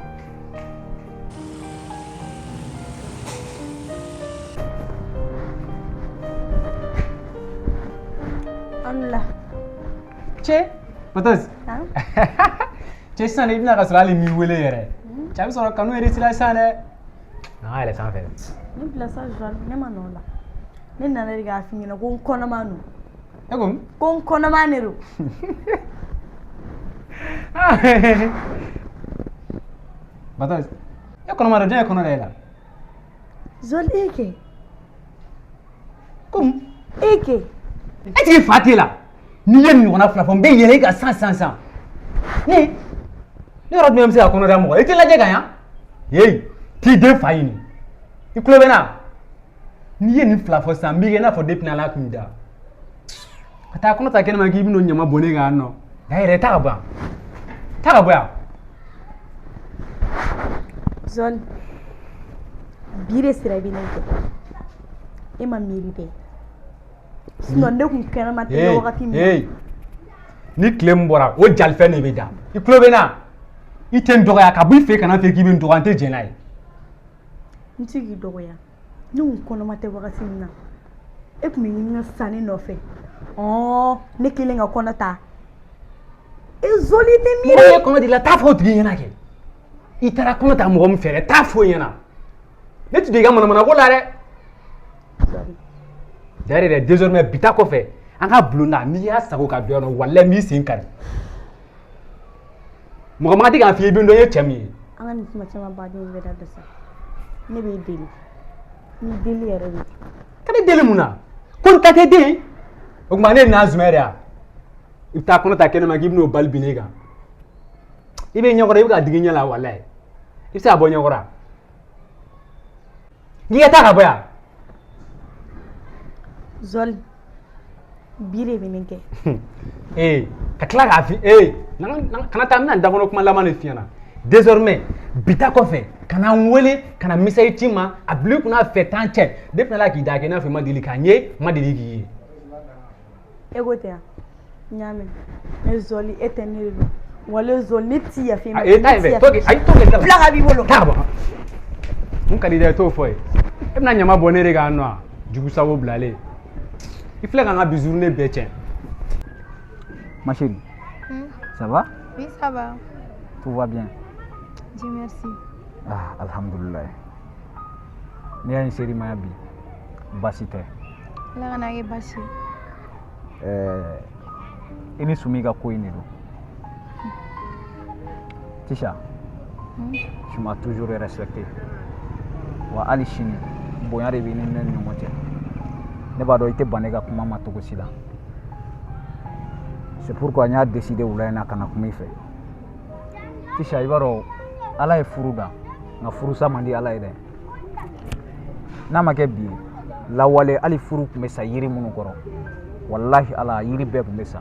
Allah. Cɛ, Bataz. Cɛ sisan i bɛna ka sɔrɔ hali m'i wele yɛrɛ. Cɛ a bɛ sɔrɔ kanu yɛrɛ sira sisan dɛ. Na an yɛlɛ sanfɛ. Ne bila sa Joal, ne ma nɔ la. Ne nana de k'a f'i ɲɛna ko n kɔnɔma don. E ko? Ko n kɔnɔma de don. Bataz, e kɔnɔma don, jɔn ye kɔnɔ da e la? Joal e kɛ. Komi? E kɛ. E tigi fa t'e la. N'i ye nin ɲɔgɔnna fila fɔ n bɛ yɛlɛ i kan san. Ne yɔrɔ jumɛn bɛ se ka kɔnɔ da mɔgɔ? I tɛ lajɛ ka ɲa? Yeyi, t'i den fa ɲini. I tulo bɛ n na? N'i ye nin fila fɔ sisan n b'i kɛ i n'a fɔ depuis Ala tun y'i da. Ka taa kɔnɔ ta kɛnɛma k'i bɛn'o ɲama bɔn ne kan yan nɔ. Da yɛrɛ taa ka bɔ yan. Taa ka bɔ yan. Joal, bi de sira i bɛ ne kɛ. E ma miiri dɛ. Sinon ne kun kɛnɛma tɛ wagati min. Ni tile min bɔra o jalifɛn de bɛ da. I tulo bɛ n na? I tɛ n dɔgɔya ka bɔ i fɛ kana fɛ k'i bɛ n dɔgɔya n tɛ jɛn n'a ye. N tɛ k'i dɔgɔya. Ne kun kɔnɔma tɛ wagati min na. E kun bɛ ɲini ka sanni nɔfɛ. Ne kelen ka kɔnɔ ta. E Joal i tɛ miiri. Mɔgɔ ye kɔnɔ di la taa fɔ o tigi ɲɛna kɛ. I taara kɔnɔ ta mɔgɔ min fɛ dɛ taa fɔ o ɲɛna. Ne tɛ don i ka manamana ko la dɛ. D'ailleurs désormais bi ta kɔfɛ an ka bulonda n'i y'a sago ka don yan nɔ walahi n b'i sen kari. Mɔgɔ ma di k'a f'i ye i bɛ n dɔn i ye cɛ min ye. An ka nin kuma caman baden bɛ dabila sa. Ne b'i deli. N'i deli yɛrɛ de. Ka ne deli mun na? Ko n ta tɛ den. O tuma ne n'a zumɛ de ya? I bɛ taa kɔnɔ ta kɛnɛ ma k'i bɛn'o bali bin ne kan. I bɛ ɲɛkɔrɔ i bɛ ka digi ɲɛ la walahi. I bɛ se ka bɔ ɲɛkɔrɔ. N'i ka taa ka bɔ yan. Joal, bi de bɛ ne kɛ. Ka tila k'a f'i kana taa n bɛna dakɔnɔ kuma laban de f'i ɲɛna. Désormais bi ta kɔfɛ kana n wele kana message ci ma a bila i kunna fɛ t'an cɛ depuis Ala k'i da kɛ i n'a fɔ i ma deli k'a ye n ma deli k'i ye. E ko tɛ n y'a mɛn. Mais Joal e tɛ ne de don. Walahi Joal ne t'i yafa i ma. Taa yen fɛ to kɛ bila ka b'i bolo. Taa ka bɔ. Mun ka di dɛ i t'o fɔ ye. E bɛna ɲama bɔ ne de kan nɔ jugu sago bilalen. Il faut qu'on a besoin de bêtises. Ma chérie, ça va? Oui, ça va. Tout va bien? Dieu merci. Ah, alhamdulillah. Ne y'a chérie ma bi, basi tɛ. Ala kana kɛ basi. I ni Sumi ka ko in de don. Tisha, tu m'as toujours respecté. Wa hali sini bonya de bɛ ni ne ni ɲɔgɔn cɛ. Ne b'a dɔn i tɛ ban ne ka kuma ma cogo si la. C'est pourquoi n y'a décidé wula in na ka na kuma i fɛ. Tisha i b'a dɔn Ala ye furu da nka furusa man di Ala ye dɛ. N'a ma kɛ bi ye lawale hali furu tun bɛ sa yiri minnu kɔrɔ walahi Ala yiri bɛɛ tun bɛ sa.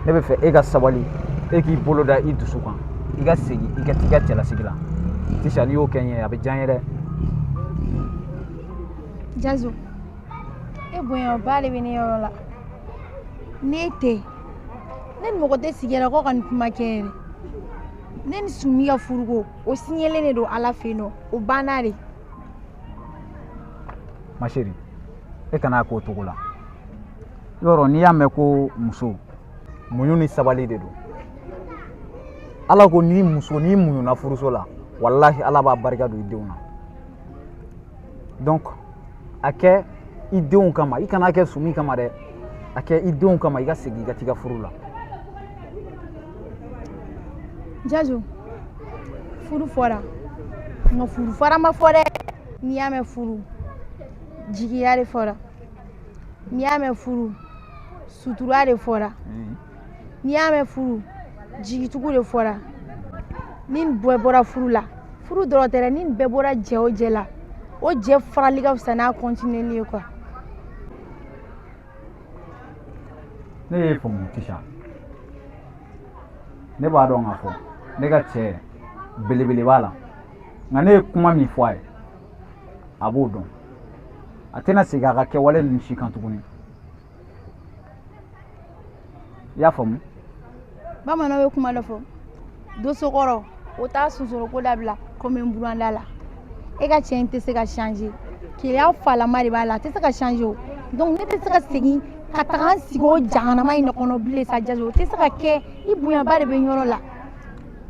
Ne bɛ fɛ e ka sabali e k'i bolo da i dusu kan i ka segin i ka t'i ka cɛlasigi la. Tisha n'i y'o kɛ n ye a bɛ diya n ye dɛ. Jazo, e bonya ba de bɛ ne yɔrɔ la. Ne tɛ ne ni mɔgɔ tɛ sigi la ko ka nin kuma kɛ yɛrɛ. Ne ni Sumi ka furuko o signelen de don Ala fɛ yen nɔ o banna de. Ma chérie, e kana k'o cogo la. I b'a dɔn n'i y'a mɛn ko muso muɲu ni sabali de don ala ko ni muso ni muɲuna furuso la wallahi ala b'a barika don i denw na donc a kɛ i denw kama i kana kɛ sumi kama dɛ a kɛ i denw kama i ka segin i ka t'i ka furu la Jajo furu fɔra nka furu fara ma fɔ dɛ n'i y'a mɛn furu jigiya de fɔra n'i y'a mɛn furu sutura de fɔra n'i y'a mɛn furu jigitugu de fɔra ni bɛɛ bɔra furu la furu dɔrɔn tɛ dɛ ni bɛɛ bɔra jɛ o jɛ la o jɛ farali ka fisa n'a continueli ye quoi. ne y'e faamu Tisha ne b'a dɔn k'a fɔ ne ka cɛ belebele b'a la nka ne ye kuma min fɔ a ye a b'o dɔn a tɛna segin a ka kɛwale ninnu si kan tuguni i y'a faamu. Bamananw bɛ kuma dɔ fɔ dosokɔrɔ o t'a susuro ko dabila komi buranda la e ka cɛ in tɛ se ka changer keleya falama de b'a la a tɛ se ka changer o donc ne tɛ se ka segin ka taga an sigi o jahanama in de kɔnɔ bilen sa Jajo o tɛ se ka kɛ i bonyaba de bɛ yɔrɔ la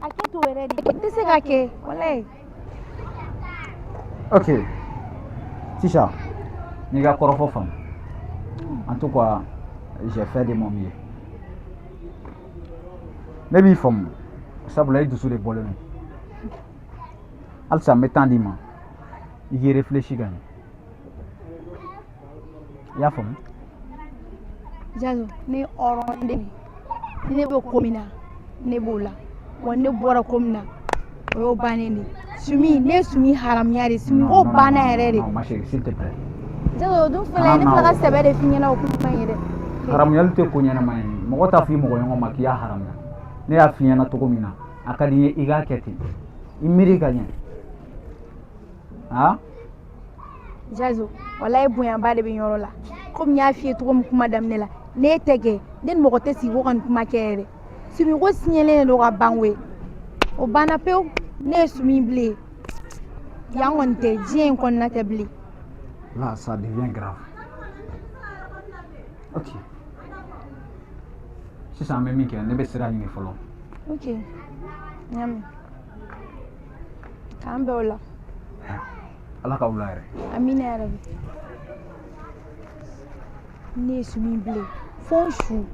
a kɛ to yɛrɛ de o tɛ se ka kɛ walayi. Ok Tisha n'i ka kɔrɔfɔ faamu en tout cas j'ai fait de mon mieux ne b'i faamu sabula i dusu de bɔlen don halisa n bɛ temps d'i ma i k'i réfléchir ka ɲɛ i y'a faamu. Jajo ne hɔrɔn de ni ne bɛ ko min na ne b'o la wa ne bɔra ko min na o y'o bannen de sumi ne ye sumi haramuya de sumi o banna yɛrɛ de. non ma chérie s'il te plaît. Jajo o dun filɛ ne fana ka sɛbɛ de f'i ɲɛna o kuma in ye dɛ. haramuyali tɛ ko ɲɛnama ye mɔgɔ t'a fɔ i mɔgɔ ɲɔgɔn ma k'i y'a haramuya ne y'a f'i ɲɛna cogo min na a ka di i ye i k'a kɛ ten i miiri ka ɲɛ han. Jajo walayi bonyaba de bɛ yɔrɔ la komi n y'a f'i ye cogo min kuma daminɛ la ne tɛ kɛ ne ni mɔgɔ tɛ sigi ko ka nin kuma kɛ yɛrɛ sumi ko siɲɛlen de don ka ban koyi o banna pewu ne ye sumi bilen yan kɔni tɛ diɲɛ in kɔnɔna tɛ bilen. là ça devient grave. Ok sisan an bɛ min kɛ ne bɛ sira ɲini fɔlɔ. Ok n y'a mɛn k'an bɛn o la. ala ka wula yɛrɛ. Amina yarabi. Ne ye sumi bilen fo n su.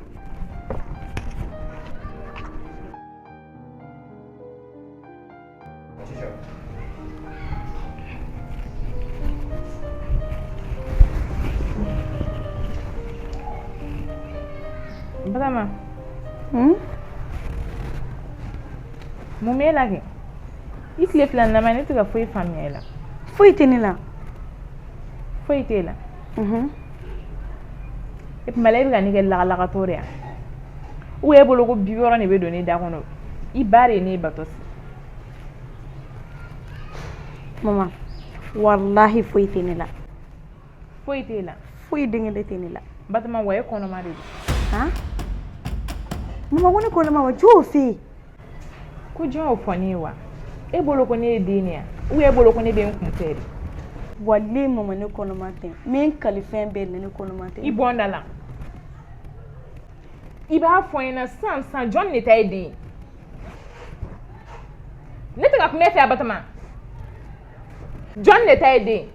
Batama. Mun b'e la kɛ? I tile fila laban ne tɛ ka foyi faamuya i la. Foyi tɛ ne la. Foyi t'e la. Et puis malgré que ne kɛ lagalagatɔ de yan. Ou e bolo ko bi yɔrɔ de bɛ don ne da kɔnɔ. I ba de ye ne ye Batosi. Mama, wallahi foyi tɛ ne la. Foyi t'e la. Foyi dengele tɛ ne la. Batama wa e kɔnɔma de don. Han? Mama ko ne kɔnɔma wa jɔn fɛ yen? Ko jɔn y'o fɔ ne ye wa? E bolo ko ne ye den de yan? Ou e bolo ko ne bɛ n kun fɛ de? Wallahi mama ne kɔnɔma tɛ. Min kalifɛn bɛɛ la ne kɔnɔma tɛ. I bɔ n da la. I b'a fɔ n ɲɛna sisan jɔn de ta ye den ye? Ne tɛ ka kuma e fɛ Batama. Jɔn de ta ye den?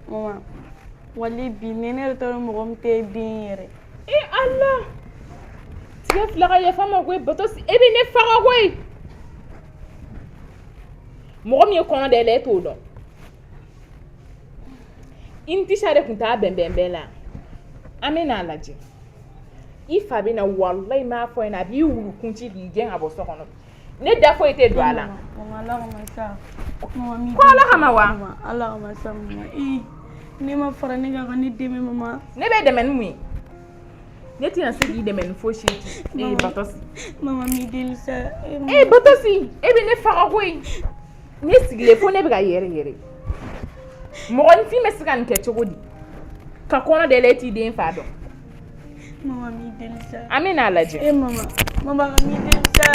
Mama, wallahi bi ne yɛrɛ t'a dɔn mɔgɔ min tɛ den yɛrɛ. Allah! Tigɛ tila ka yafa n ma koyi Batosi, e bɛ ne faga koyi. Mɔgɔ min ye kɔnɔ da i la e t'o dɔn. I ni Tisha de tun t'a bɛnbɛn bɛɛ la. An bɛ n'a lajɛ. I fa bɛ na wallahi m'a fɔ ɲɛna a b'i wulu kunci k'i gɛn ka bɔ so kɔnɔ. Ne da foyi tɛ don a la. Mama, Ala kama sa. Mama, Ko Ala kama wa? Mama, Ala kama sa mama. Ne ma fara ne kan ka ne dɛmɛ mama. Ne bɛ dɛmɛ ni mun ye? Ne tɛna se k'i dɛmɛ ni fosi ye Batosi. Mama mi deli sa. Batosi, e bɛ ne faga koyi. Ne sigilen fo ne bɛ ka yɛrɛ. Mɔgɔninfin bɛ se ka nin kɛ cogo di? Ka kɔnɔ da i la e t'i den fa dɔn. Mama mi deli sa. An bɛ n'a lajɛ. Mama mi deli sa.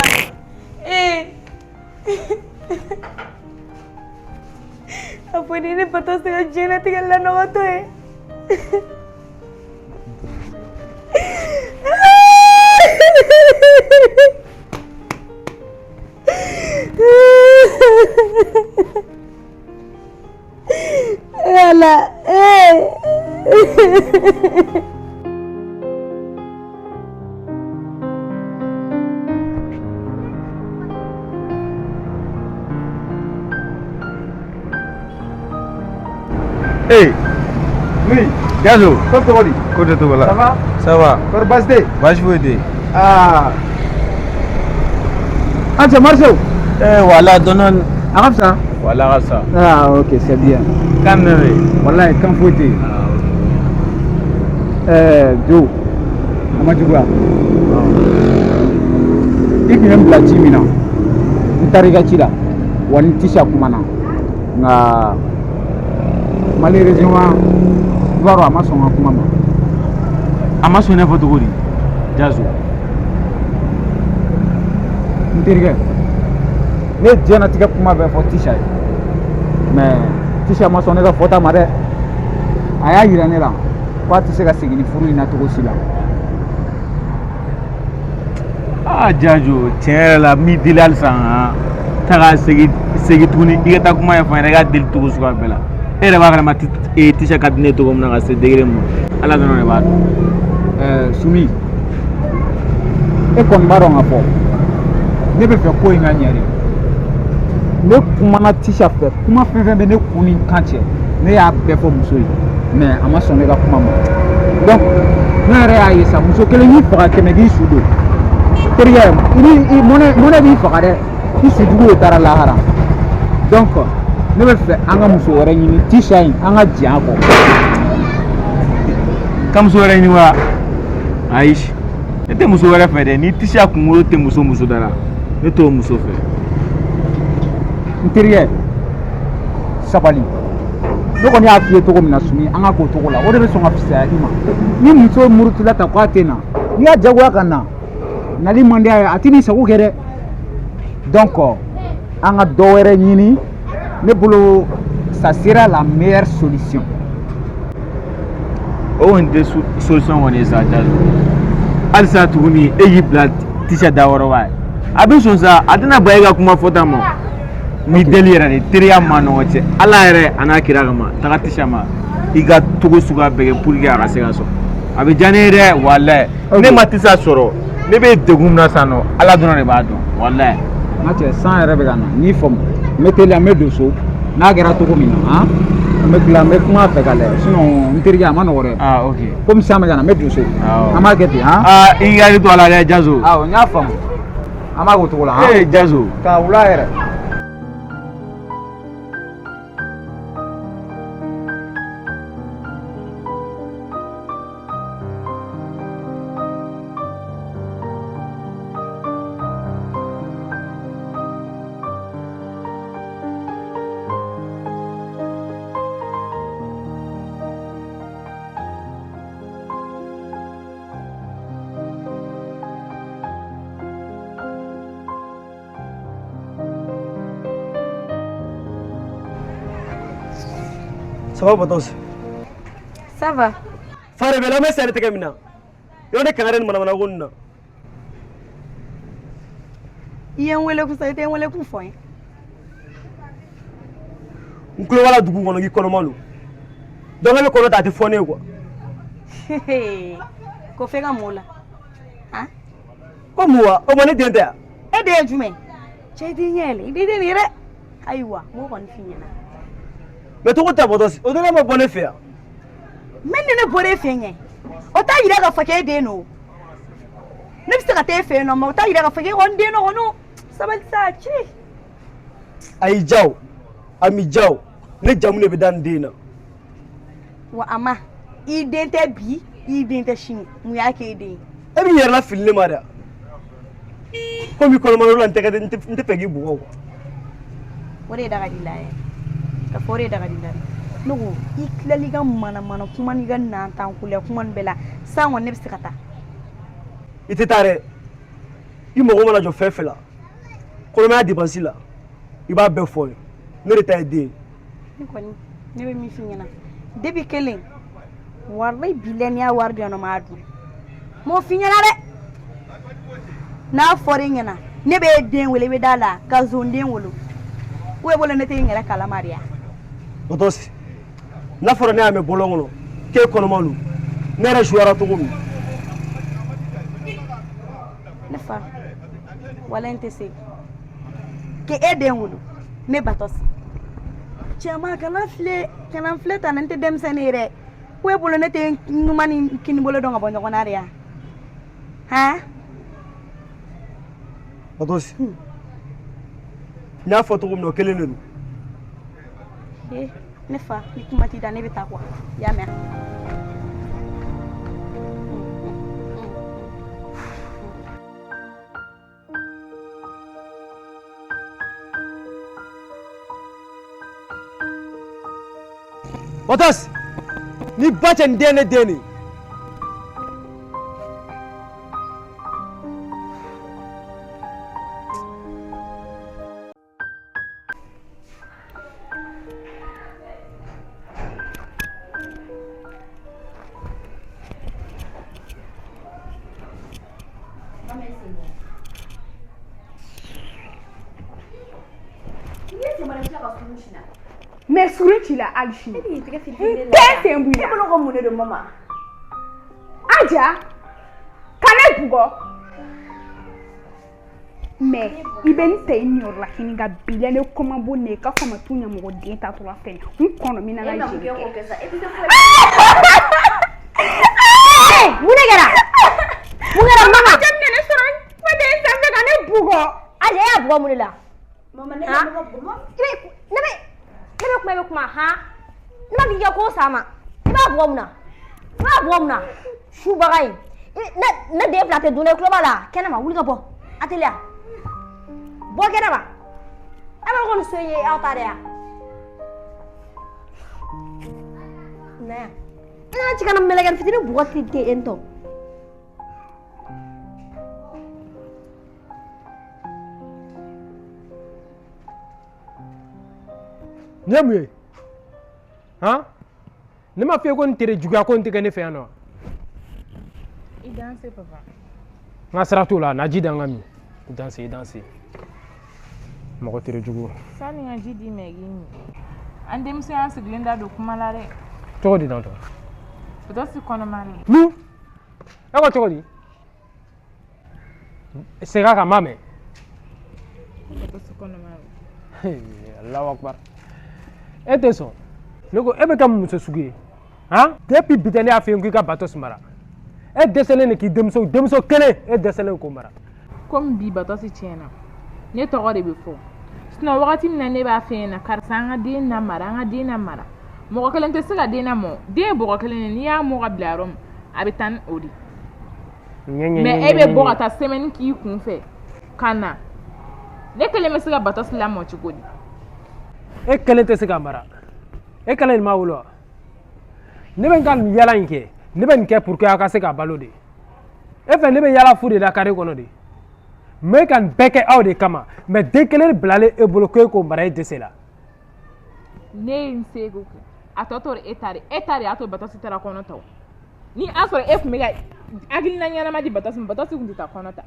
A fɔ ni ne Batosi ka diɲɛlatigɛ lanɔgɔtɔ ye. Ela, Hey, oui, Gazo. Comment tu Côté tout là. Ça va? Ça va. Pour Basdé. Vache fouetté. Ah. Ah, tu as marché où? Voilà, donne. Arabe ça? Voilà, ça. Ah, ok, c'est bien. Quand même. Voilà, quand fouetté. Joe. Amadou Ba. Il vient de la Timina. Il t'a regardé là. Ou un t-shirt kumana. Na. Malheureusement, Ivoire a maçon en kumama. A maçon n'est pas tout Jazo. N'térigue. Ne diana tika kuma be fo t-shirt. Mais t-shirt maçon ne ka fota mare. Aya yirane la. Kwa ti se ka segini furu ina to sila. Ah Jajo, tiens la mi dilal sang. Taga segi tuni igata kuma ya fa rega dil to suka bela. Era ba ma t-shirt kadine to gomna ga se degre mo. Ala no ne ba. Sumi. E kon baro nga fo. Ne be fe ko inga nyari. Ne kuma na t-shirt fe. Kuma fe be ne kuni kanche. Ne ya be fo muso yi. Mais ama sonne ga kuma mo. Donc, na re ayi sa muso kele ni faga keme gi sudo. Teriya, ini mone bi faga de. Ki sudu tara lahara. Donc, ne be fe anga muso wore ni t-shirt anga jiako. Kam so re ni wa. Aish. Ete muso wore fe de ni t-shirt kumuro te muso dara. Ne to muso fe. Teriya. Sabali. Doko ni afiye togo mina sumi anga ko togo la o de be songa fisa ima ni muso murutula ta kwa tena ni ya jagwa kana nali mande atini sago kere donc anga dowere nyini ne bolo ça sera la meilleure solution o inde solution woni sa jazo alsa tuguni eyi plat tisha daworo wa abin sonsa adina bayega kuma fota mo ni delira ni teriya mano wace ala yɛrɛ ana kira kama taga tisha ma iga togo suga bɛɛ pour que a ka se ka sɔrɔ a bɛ diya ne ye dɛ walayi ne ma tisa sɔrɔ ne bɛ degun na san nɔ ala dɔrɔn de b'a dɔn walayi n ka cɛ san yɛrɛ bɛ ka na n'i faamu n bɛ teliya n bɛ don so n'a kɛra cogo min na n bɛ tila n bɛ kuma a fɛ ka lajɛ sinon n terikɛ a ma nɔgɔ dɛ ok komi san bɛ ka na n bɛ don so an b'a kɛ ten i hakili to a la dɛ Jazo n y'a faamu an b'a k'o cogo la Jazo ka wula yɛrɛ. Ça va, Batos? Ça va. Fare bela me sare tege mina. Yo ne kangaren mana gonna. Iyan wele ku sa ite wele ku fo yin. Nkulo wala dugu kono gi kono malu. Donc le kono ta te fone quoi. Ko fe ga mola. Ha? Ko muwa o mane dente ya. E de jume. Che di nyele, di de nire. Aiwa, mo kon finyana. Mais to ko ta Batos, o dole ma bonne faire. Men ne bore fenye. O ta yira ga fake de no. Ne bisa ka te fe no, ma o ta yira ga fake on de no no. Sabal sa chi. Ai jaw. Ami jaw. Ne jamu ne be dan dina. Wa ama, I dente bi, I dente shin. Mu ya ke de. E bi yer la filne mara. Ko mi kono maro lan tege nte pegi bugo. Wore daga dilaye. Ka fore daga dilaye. Nugu iklali ga mana kuma ni ga nan tan kule kuma bela sa wonne bi sikata ite tare I mo mana jo fefela ko ma dépenser la I ba be fo ne reta ide ni ko ni be mi finyana debi kelen warray bilenia wardi no madu mo finyana de n'a fɔra i ɲɛna ne bɛ den wele bɛ da la ka zonden wolo o ye bolo ne tɛ n yɛrɛ kalamariya Botosi n'a fɔra ne y'a mɛn bɔlɔn kɔnɔ k'e kɔnɔma don ne yɛrɛ suyara cogo min ne fa wala n tɛ se k'e den wolo ne Batosi cɛma kana filɛ tan n tɛ denmisɛnnin ye dɛ ko e bolo ne tɛ ɲuman ni kini bolo dɔn ka bɔ ɲɔgɔn na de yan han Botosi n y'a fɔ cogo min na o kelen de don ne fa ni kuma t'i da ne bɛ taa quoi i y'a mɛn Botosi ni ba cɛ nin den ne den nin Mais sourire tu l'as alchi. C'est un bouillon. Maman. Aja. Kana bugo. Mais ibeni te ignore la kiniga bilene comment bonne ka fama tunya mo den ta tola fen. Un kono mina la jeli. Munegara mama. Jamne ne soro. Wade sambe kana bugo. Ale ya bugo munela. Mama ne ha? bugo bugo. Nebe kuma ha? Nima biya ko sama. Iba bugo muna. Shubagai. Na de plate dune kloba la. Kenama wuli ka bo. Atelia. Bo kenama. Aba ko nsoye awtare ya. Na. Ina chikana melegan fitini bugo tite ento. Nyamwe. Hein? Ne m'a fait qu'on tire du gars qu'on te gagne fait non. Il danse papa. Nga sarato la naji dangami. Danser. Mako tire du gars. Sani ngaji di megini. Andem se an siglinda do kumalare. Toko di danto. Botosi kono mari. Nu. Eko toko di. Sega ka mame. Botosi kono mari. Allahu akbar. Eteson. Lego ebe kam muso sugi. Hein? Depuis bitene a fait un ka bateau smara. E desene ne ki demso kele e desene ko mara. Comme bi Batosi tiena. Ne togo de be fo. Sino wakati mina ne ba fe na karsanga de na mara. Mo ko lente siga de na mo. De bo ko lene ni ya mo ga blarom. Abetan odi. Mais ebe bo ata semaine ki kun fe. Kana. Ne kele me siga Batosi la mo chugodi. E kelen tɛ se ka mara e kelen ma wolo ne bɛ n ka yala in kɛ ne bɛ nin kɛ pour que a ka se ka balo de e fɛ ne bɛ yala fu de la carré kɔnɔ de mais ka nin bɛɛ kɛ aw de kama mais den kelen bilalen e bolo ko e k'o mara e dɛsɛ la ne ye n seko kɛ a tɔ tora e ta de y'a to Batosi taara kɔnɔ ta ni a sɔrɔ e tun bɛ ka hakilina ɲɛnama di Batosi ma Batosi tun tɛ taa kɔnɔ ta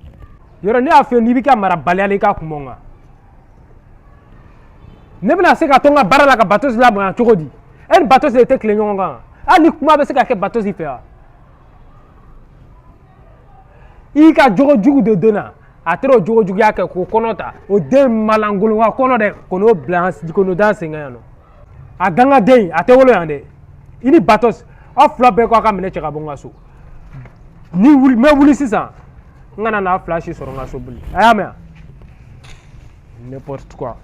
yɔrɔ ne y'a fɔ n'i bɛ ka mara baliya la i ka kuma kan ne bɛna se ka to n ka baara la ka Batosi labonya cogo di e ni Batosi de tɛ tile ɲɔgɔn kan hali ni kuma bɛ se ka kɛ Batosi fɛ wa i ka jogo jugu de donna a taara o jogo juguya kɛ k'o kɔnɔ ta o den malangolon ka kɔnɔ dɛ ko n'o bila ko n'o da sen kan yan nɔ a ganga den a tɛ wolo yan dɛ i ni Batosi aw fila bɛɛ k'aw ka minɛ cɛ ka bɔ n ka so ni wuli n bɛ wuli sisan n kana n'a fila si sɔrɔ n ka so boli a y'a mɛn wa n'importe quoi.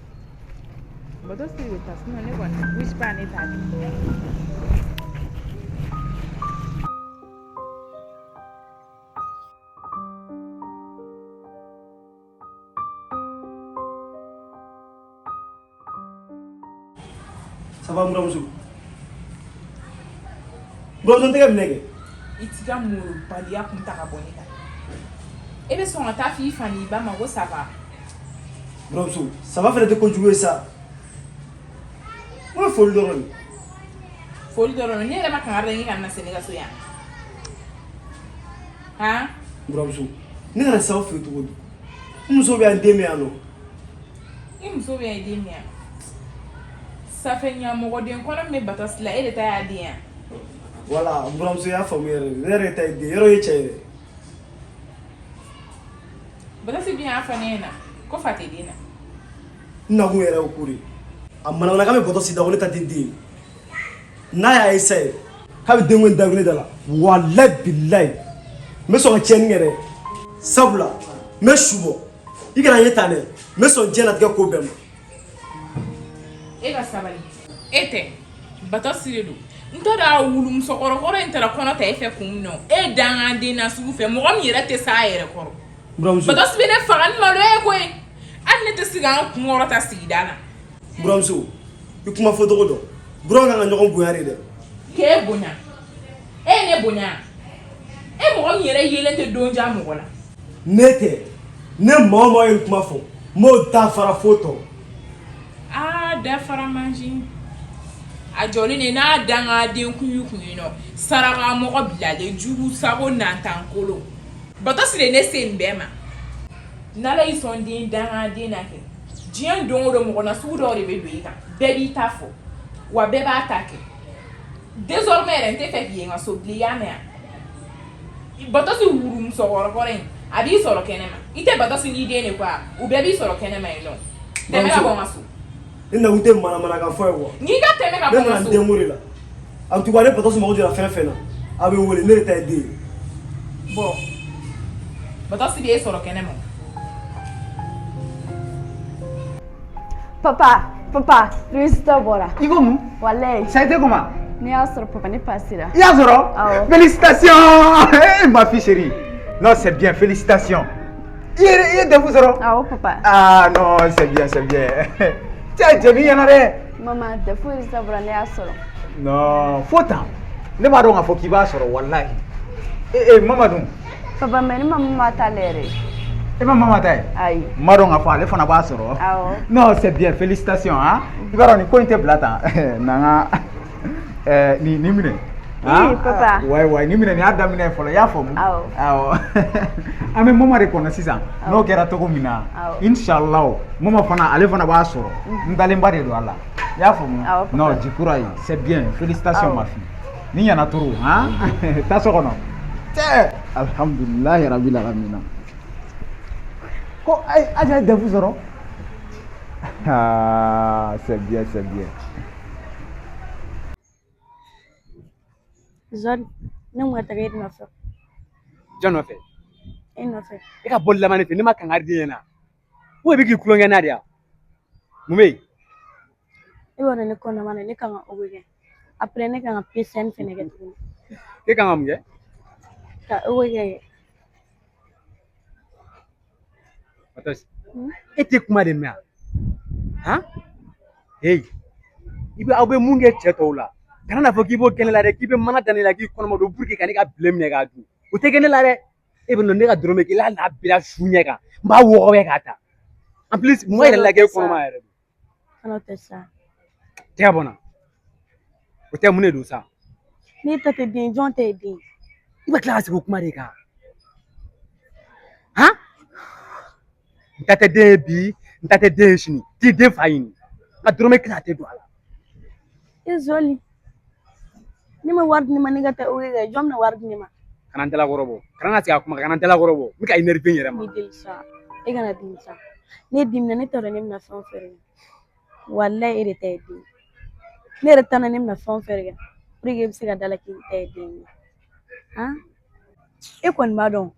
Batosi be ta sino ne kɔni wish pa ne ta di. Ça va buramuso? Buramuso tɛ kɛ minɛ kɛ. I ti ka muru baliya kun ta ka bɔ ne kan. E bɛ sɔn ka taa f'i fa ni ba ma ko ça va. Buramuso, ça va fɛnɛ tɛ kojugu ye sa. N bɛ foli dɔrɔn de. Foli dɔrɔn ne yɛrɛ ma kangari da n ye ka na se ne ka so yan. Han? Buramuso, ne kana s'aw fɛ cogo di? muso bɛ yan den bɛ yan nɔ. I muso bɛ yan den bɛ yan. Safe ɲamɔgɔden kɔnɔ min bɛ Batɔsi la e de ta y'a den yan. Wala n buramuso y'a faamu yɛrɛ de ne yɛrɛ ta ye den yɔrɔ ye cɛ yɛrɛ. Batɔsi dun y'a fɔ ne ɲɛna ko fa tɛ den na. N nakun yɛrɛ y'o ko de a manamanakan bɛ Batɔsi da ko ne ta tɛ den ye n'a y'a essayer k'a bɛ denko in da ne da la walayi bilayi n bɛ sɔn ka tiɲɛni kɛ dɛ sabula n bɛ su bɔ i kana n ye tan dɛ n bɛ sɔn diɲɛlatigɛ ko bɛɛ ma. E ka sabali e tɛ Batɔsi de don n t'a dɔn a wulu musokɔrɔkɔrɔ in taara kɔnɔ ta e fɛ kun min na e danganden na sugu fɛ mɔgɔ min yɛrɛ tɛ s'a yɛrɛ kɔrɔ. Batɔsi bɛ ne faga ni malo ye koyi hali ne tɛ se k'an kun kɔrɔta sigida la. Buramuso i kuma fɔ cogo dɔn buraw kan ka ɲɔgɔn bonya de dɛ. K'e bonya e ye ne bonya e mɔgɔ min yɛrɛ yelen tɛ don ja mɔgɔ la. Ne tɛ ne maa o maa ye kuma fɔ n b'o dafara fo tɔ. Aa dafara mansin a jɔlen de n'a dangaden kun y'u kun ye nɔ saraka mɔgɔ bilalen jugu sago nantan kolo Batɔsi de ne se nin bɛɛ ma n'Ala y'i sɔn den dangaden na kɛ diɲɛ don o don mɔgɔ na sugu dɔw de bɛ don i kan bɛɛ b'i ta fɔ wa bɛɛ b'a ta kɛ désormais yɛrɛ n tɛ fɛ k'i ye n ka so bilen i y'a mɛn yan Batɔsi wuru musokɔrɔkɔrɔ in a b'i sɔrɔ kɛnɛma i tɛ Batɔsi n'i den de kɔ wa u bɛɛ b'i sɔrɔ kɛnɛma yen nɔ tɛmɛ ka bɔ n ka so. Ne nakun tɛ manamanakan fɔ ye wa. N'i ka tɛmɛ ka bɔ n ka so. Ne nana n denko de la en tout cas ne Batɔsi mago jɔra fɛn fɛn na a bɛ wele ne de ta ye den ye. Bon Batɔsi b'e sɔrɔ kɛnɛma. Papa, résultat bɔra. I ko mun? Walayi. Ça a été comment? Ne y'a sɔrɔ papa ne passera. I y'a sɔrɔ? Awɔ. Félicitations! Eh, ma fille chérie. Non, c'est bien, félicitations. I ye defu sɔrɔ? Awɔ papa. Ah non, c'est bien, c'est bien. Cɛ jɛbi ɲɛna dɛ. Maman, defu résultat bɔra ne y'a sɔrɔ. Non, fo tan. Ne b'a dɔn k'a fɔ k'i b'a sɔrɔ walahi. Mama dun? Papa, mais ni maman ma t'ale yɛrɛ. E ma mama ta ye? Ayi. N b'a dɔn k'a fɔ ale fana b'a sɔrɔ. Awɔ. Non, c'est bien, félicitations hein. I b'a dɔn nin ko in tɛ bila tan. Nanga nin minɛ. Oui, papa. Ouais, nin minɛ nin y'a daminɛ fɔlɔ, i y'a faamu? Awɔ. An bɛ mama de kɔnɔ sisan. N'o kɛra cogo min na, Inch'Allah, mama fana ale fana b'a sɔrɔ. N dalenba de don a la. I y'a faamu? Non, du courage, c'est bien, félicitations ma fille. Ni ɲɛna trop hein. Taa so kɔnɔ. Cɛ, alhamdulilahi rabil alamina. Ko aja defu sɔrɔ? Ah, c'est bien, c'est bien. Zɔli, ne kun ka taga e nɔfɛ. Jɔn nɔfɛ? E nɔfɛ. E ka bɔli laban ne fɛ ne ma kangari di ɲɛna. Ou bɛ k'i tulonkɛ n'a de ya? Mun bɛ yen? E b'a dɔn ne kɔnɔma na ne kan ka o kɛ. Après ne kan ka PCN fɛnɛ kɛ tuguni. E kan ka mun kɛ? Ka o kɛ. Batɔsi, e tɛ kuma de mɛn han? Hey, aw bɛ mun kɛ cɛ tɔw la kana n'a fɔ k'i b'o kɛ ne la dɛ k'i bɛ mana da ne la k'i kɔnɔma don pour que ka ne ka bilen minɛ k'a dun o tɛ kɛ ne la dɛ e bɛ dɔn ne ka dɔrɔmɛ kelen hali n'a bila su ɲɛ kan n b'a wɔgɔbɛ k'a ta en plus mun yɛrɛ la k'e kɔnɔma yɛrɛ don. Kana tɛ sa. Cɛ ka bɔ n na o tɛ mun de don sa. N'i ta tɛ den jɔn tɛ den. I bɛ tila ka segin o kuma de kan han? N ta tɛ den ye bi n ta tɛ den ye sini t'i den fa ɲini nka dɔrɔmɛ kelen a tɛ don a la. E Zɔli, ne ma wari di ne ma ne ka taa o kɛ jɔn bɛna wari di ne ma. Kana n dalakɔrɔbɔ kana na segin a kuma kan kana n dalakɔrɔbɔ n bɛ ka énerver n yɛrɛ ma. Ni deli sa e kana dimi sa ne dimina ne t'a dɔn ne bɛna fɛn o fɛn kɛ walayi e de ta ye den ne yɛrɛ t'a dɔn ne bɛna fɛn o fɛn kɛ pour que e bɛ se ka da la k'i ta ye den ye han e kɔni b'a dɔn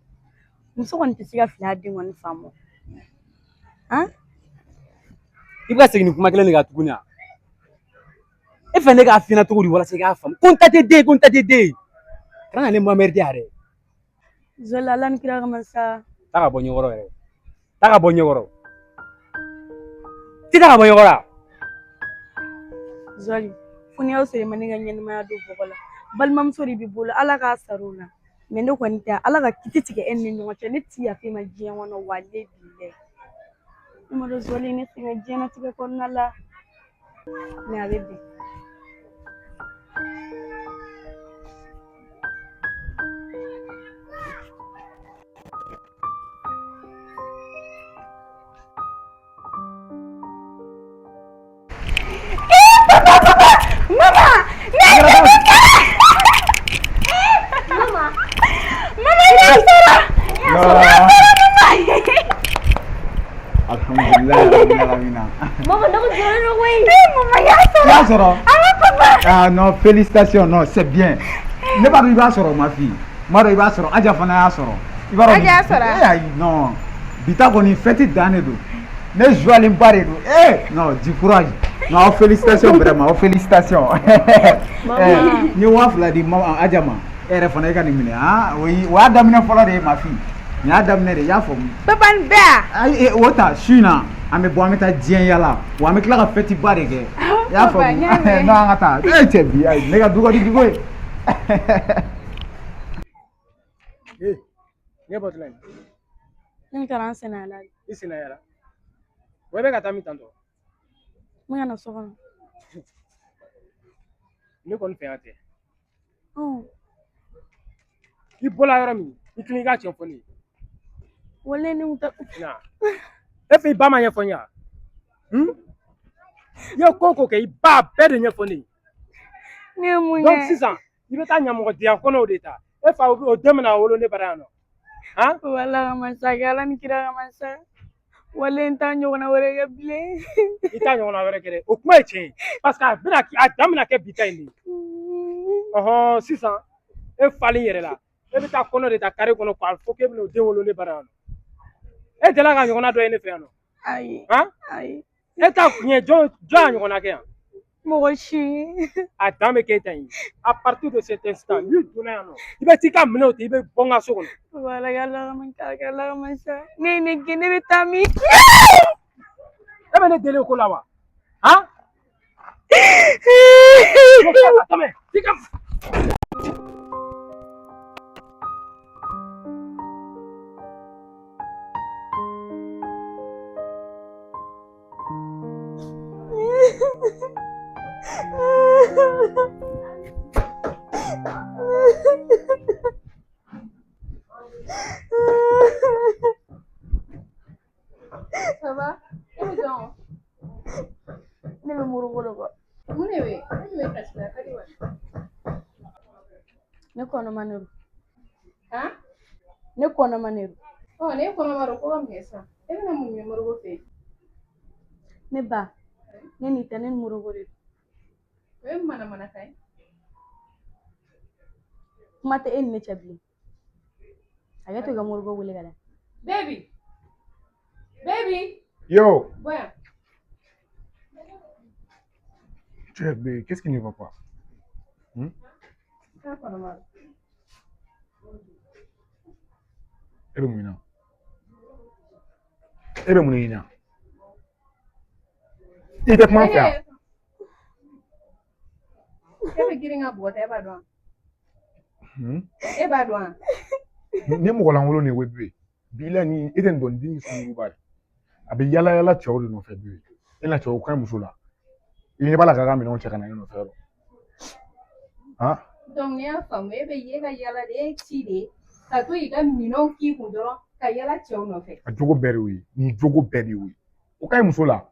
muso kɔni tɛ se ka fili a den kɔni faamu han. I bɛ ka segin nin kuma kelen de kan tuguni wa? E fɛ ne k'a f'i ɲɛna cogo di walasa i k'a faamu ko n ta tɛ den ye ko n ta tɛ den ye kana na ne m'emmerder yɛrɛ. Zɔli Ala ni kira kama sa. Taa ka bɔ ɲɛkɔrɔ yɛrɛ taa ka bɔ ɲɛkɔrɔ t'i taa ka bɔ ɲɛkɔrɔ wa? Zɔli fo ni y'aw sɔrɔ ma ne ka ɲɛnɛmaya don bɔgɔ la balimamuso de b'i bolo Ala k'a sara o la mais ne kɔni tɛ Ala ka kiti tigɛ e ni ɲɔgɔn cɛ ne ti yafa ma diɲɛ kɔnɔ wale billahi ne ma dɔn Zɔli ne sɛgɛn diɲɛlatigɛ kɔnɔna la mais a bɛ bɛn. Maman, non, Ah non, félicitations, non, c'est bien. Ne pas arriver à soro ma fille. Maro iba soro, aja fana ya soro. Aja soro. Non. Bita koni fête d'année do. Ne joie bare do. Non, du courage. Non, félicitations vraiment, félicitations. Ni wafla di mama aja ma. Fana ka ni mine. Oui, wa damina folo de ma fille. Ni adamne de ya fo. Baban ba. Ai wota shina. Ame bo ameta dien yala. Wa me kla ka fête bare ke. Ya fo. Non ngata. Chebi ai nega dugo di dugo. Ne botlen. Ni karan senala. Isina yara. Webe ka tami tanto. Mun yana so kono. Ne kon fe ate. Oh. I bola yara mi. I kini ga chefoni. Wole ni muta. Na. E fe ba ma yefonya. Yo koko ke ba be de nyefoni. Ne mun. Donc sisan, I be ta nyamogo dia kono de ta. E fa o demna wolo ne barano. Ha? Wala masagala ni kira masa. Wale nta nyogona wore ga bile. Ita nyogona wore kere. O kuma e chen. Parce que bina ki adamna ke bita ni. Sisan, e fali yere la. E be ta kono de ta kare kono kwa fo ke bino de wolo ne barano. E de la ga nyogona do ene fe ano. Ayi. Ha? Ayi. E ta kunye jo nyogona ke an. Mogoshi. Adame ke tan. À partir de cet instant, lui donner un nom. Il va tika mino te be bonga so kono. Wala gala man kala masa. Ne gene betami. E be ne dele ko lawa. Ha? Adame, tika. Ça va? Et donc? Ne be muru bolo ko. Mune be kasla kadi wa. Ne kono manero. Ha? Ne kono manero. Oh, ne kono maro ko amesa. E na munye maro go fe. Ne ba. Ne ni tanen muru bolo. We mana kai. Mate en ne chabli. Agato ga muru go wule gala. Baby. Baby. Yo. Ouais. Mais qu'est-ce qui ne va pas? Ebe muna. Ebe muna ina. Ite kuma fa. Ebe giringa bota eba doan. Eba doan. Ni mo golan wolo ne webe. Bila ni iten don din su ba. Abi yala chawo no fe bi. Ina chawo kan musula. Ini bala gaga mi no cheka na no fe ro. Ha? Donc ne afamu ebe yega yala de chide. Ka to iga minon ki kundoro ka yala chawo no fe. A jogo beri wi. Ni jogo beri wi. O kai musula.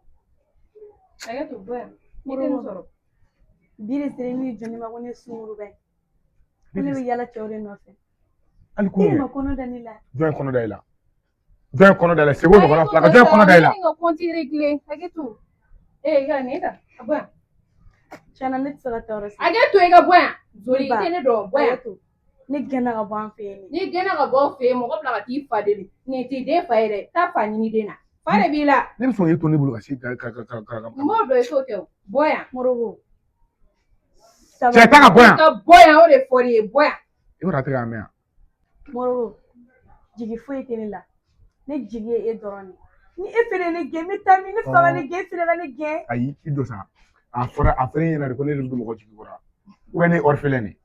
Aya to boya. Iten soro. Bire sere ni joni ma woni suru be. Woni be yala chawo no fe. Ali ko ne. Ma kono danila. Join kono daila. Join kono daila. Sego no kono flaka. Join kono daila. Ngo konti regle. Age tu. Ga neta. Abwa. Chana net sala tawras. Age tu ega boya. Zori tene do boya. Ni gena ga ban fe ni. Ni gena ga bo fe mo ko plaka ti fadeli. Ni ti de faire. Ta fani ni dena. Fare bila. Nem so yeto ne bulu ka shi ka. Mo do so ke boya. Morogo. Che ta ka boya. Ka boya o de fori boya. E ora tega me. Morogo. Jigi fo yete la. Ne jigi e doroni. Ni e fere ne ge mi tami ne fa ne ge fere ne ge. Ayi ido sa. A fere yana ko ne dum ko jigi bora. Wene orphelene.